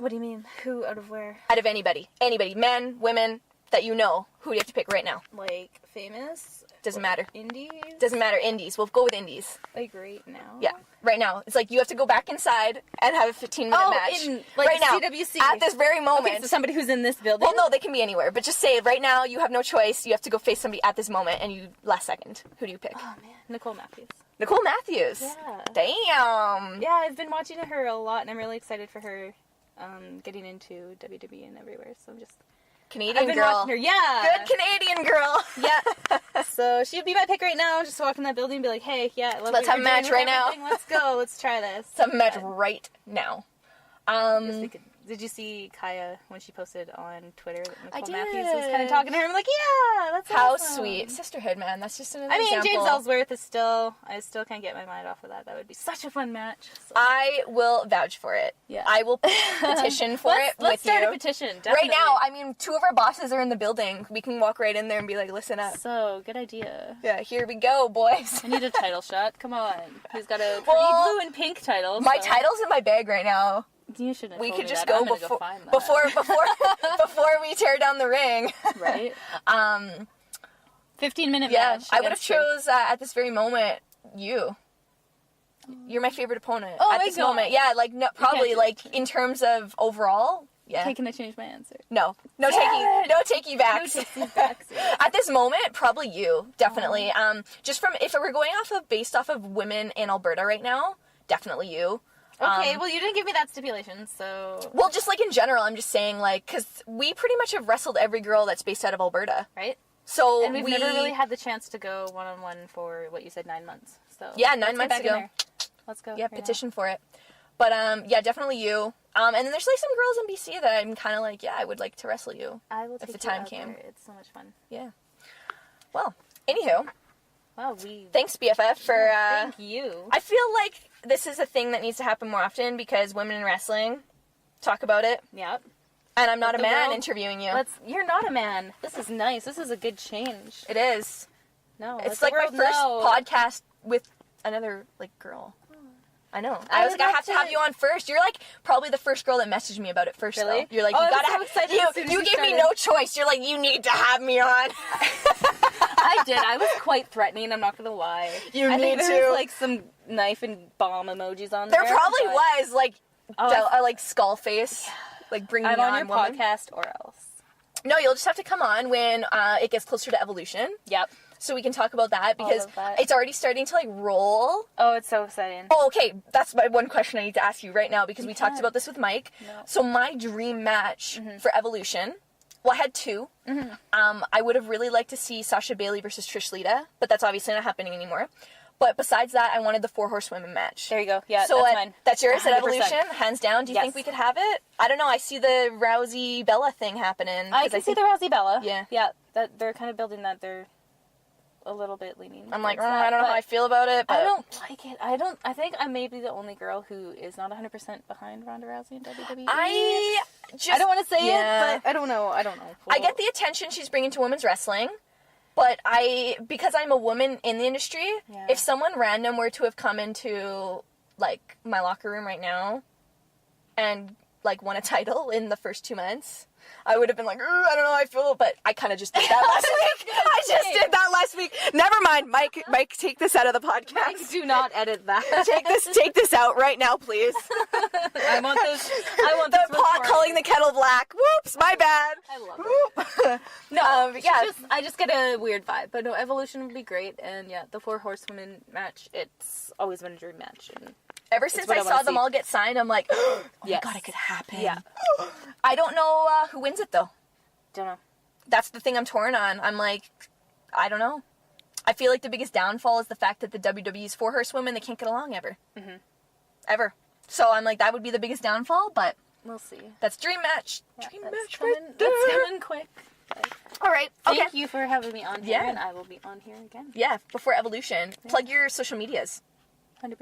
What do you mean? Who out of where? Out of anybody. Anybody. Men, women, that you know. Who do you have to pick right now? Like, famous? Doesn't matter. Indies? Doesn't matter. Indies. We'll go with indies. Like, right now? Yeah, right now. It's like you have to go back inside and have a 15-minute match. In, right now. CWC. At this very moment. Okay, so somebody who's in this building? Well, no, they can be anywhere. But just say, right now, you have no choice. You have to go face somebody at this moment, and you last second. Who do you pick? Oh, man. Nicole Matthews. Nicole Matthews? Yeah. Damn. Yeah, I've been watching her a lot, and I'm really excited for her getting into WWE and everywhere, so I'm just... Canadian I've been girl. watching her, yeah. Good Canadian girl. Yeah. So she'd be my pick right now. Just walk in that building and be like, hey, yeah, I love Let's have a match right now. Let's go. Let's try this. Let's have a match right now. Did you see Kaya when she posted on Twitter that Nicole I did. Matthews was kind of talking to her? I'm like, yeah, that's how awesome. Sweet. Sisterhood, man. That's just another example. James Ellsworth is still, I still can't get my mind off of that. That would be such a fun match. So. I will vouch for it. Yeah. I will petition for it let's with you. Let's start a petition, definitely. Right now, I mean, 2 of our bosses are in the building. We can walk right in there and be like, listen up. So, good idea. Yeah, here we go, boys. I need a title shot. Come on. He's got a pretty blue and pink title. My title's in my bag right now. You shouldn't have we told could me just that. go before we tear down the ring. Right. 15-minute match. Yeah, I would have chose at this very moment you. You're my favorite opponent at this moment. Yeah, probably in terms of overall. Yeah. Okay, can I change my answer? No takey backs. No takey backs. At this moment, probably you, definitely. Just from if we're going based off of women in Alberta right now, definitely you. Okay, well, you didn't give me that stipulation, so... Well, just, in general, I'm just saying, because we pretty much have wrestled every girl that's based out of Alberta. Right. So, and we've never really had the chance to go one-on-one for, what you said, 9 months. So yeah, 9 months ago. Let's go. Yeah, petition for it. But, yeah, definitely you. And then there's, some girls in BC that I'm kind of I would like to wrestle you. I will take if the time came. There. It's so much fun. Yeah. Well, anywho... Wow, thanks, BFF, for... thank you. I feel like this is a thing that needs to happen more often because women in wrestling talk about it. Yep. And I'm not a man interviewing you. You're not a man. This is nice. This is a good change. It is. No, it's like my first podcast with another, girl. I know. I was I have to have you on first. You're probably the first girl that messaged me about it first. Really? Though. You're you gotta have. You gave me no choice. You're you need to have me on. I did. I was quite threatening. I'm not gonna lie. I think there was some knife and bomb emojis on there. There probably was like skull face, like bring me on your woman. podcast or else. No, you'll just have to come on when it gets closer to Evolution. Yep. So we can talk about that because it's already starting to like roll. Oh, it's so exciting. Oh, okay. That's my one question I need to ask you right now because we talked about this with Mike. No. So my dream match for Evolution, well, I had two. I would have really liked to see Sasha Bailey versus Trish Lita, but that's obviously not happening anymore. But besides that, I wanted the 4 horsewomen match. There you go. Yeah, so that's mine. That's yours 100%. at Evolution, hands down. Do you think we could have it? I don't know. I see the Rousey Bella thing happening. I can see the Rousey Bella. Yeah. Yeah. That they're kind of building that. They're a little bit leaning. I'm like, I don't know how I feel about it. But I don't like it. I think I may be the only girl who is not 100% behind Ronda Rousey in WWE. I don't want to say it, but I don't know. Well, I get the attention she's bringing to women's wrestling. But because I'm a woman in the industry, if someone random were to have come into, like, my locker room right now and, like, won a title in the first 2 months, I would have been like, I don't know how I feel, but I kind of just did that last week. I just did that last week. Never mind, Mike, take this out of the podcast. Mike, do not edit that. Take this out right now, please. I want the pot calling the kettle black. Whoops, my bad. I love it. No, yeah. I just get a weird vibe. But no, Evolution would be great. And yeah, the 4 horsewomen match, it's always been a dream match. And ever since I saw them all get signed, I'm like, oh my God, it could happen. Yeah. I don't know who wins it, though. Don't know. That's the thing I'm torn on. I'm like, I don't know. I feel like the biggest downfall is the fact that the WWE's 4 horsewomen, they can't get along ever. Mm-hmm. Ever. So I'm like, that would be the biggest downfall, but we'll see. That's dream match. Yeah, dream that's match coming, right there. That's coming quick. All right. Okay. Thank you for having me on here, and I will be on here again. Yeah, before Evolution. Yeah. Plug your social medias. 100%.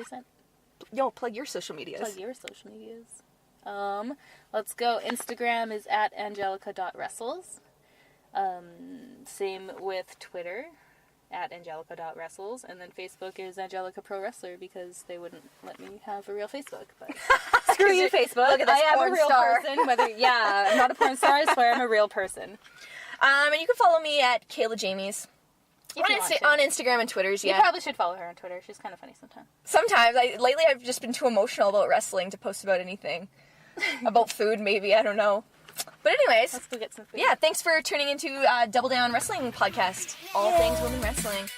Yo, plug your social medias. Plug your social medias. Let's go. Instagram is at angelica.wrestles. Same with Twitter, at angelica.wrestles. And then Facebook is Angelica Pro Wrestler because they wouldn't let me have a real Facebook. But screw you, Facebook. Look at this, I am a real person. I'm not a porn star. I swear I'm a real person. And you can follow me at Kayla Jamies. On Instagram and Twitters, You probably should follow her on Twitter. She's kind of funny sometimes. Sometimes. Lately I've just been too emotional about wrestling to post about anything. About food, maybe. I don't know. But anyways. Let's go get some food. Yeah, thanks for tuning into Double Down Wrestling Podcast. All things women wrestling.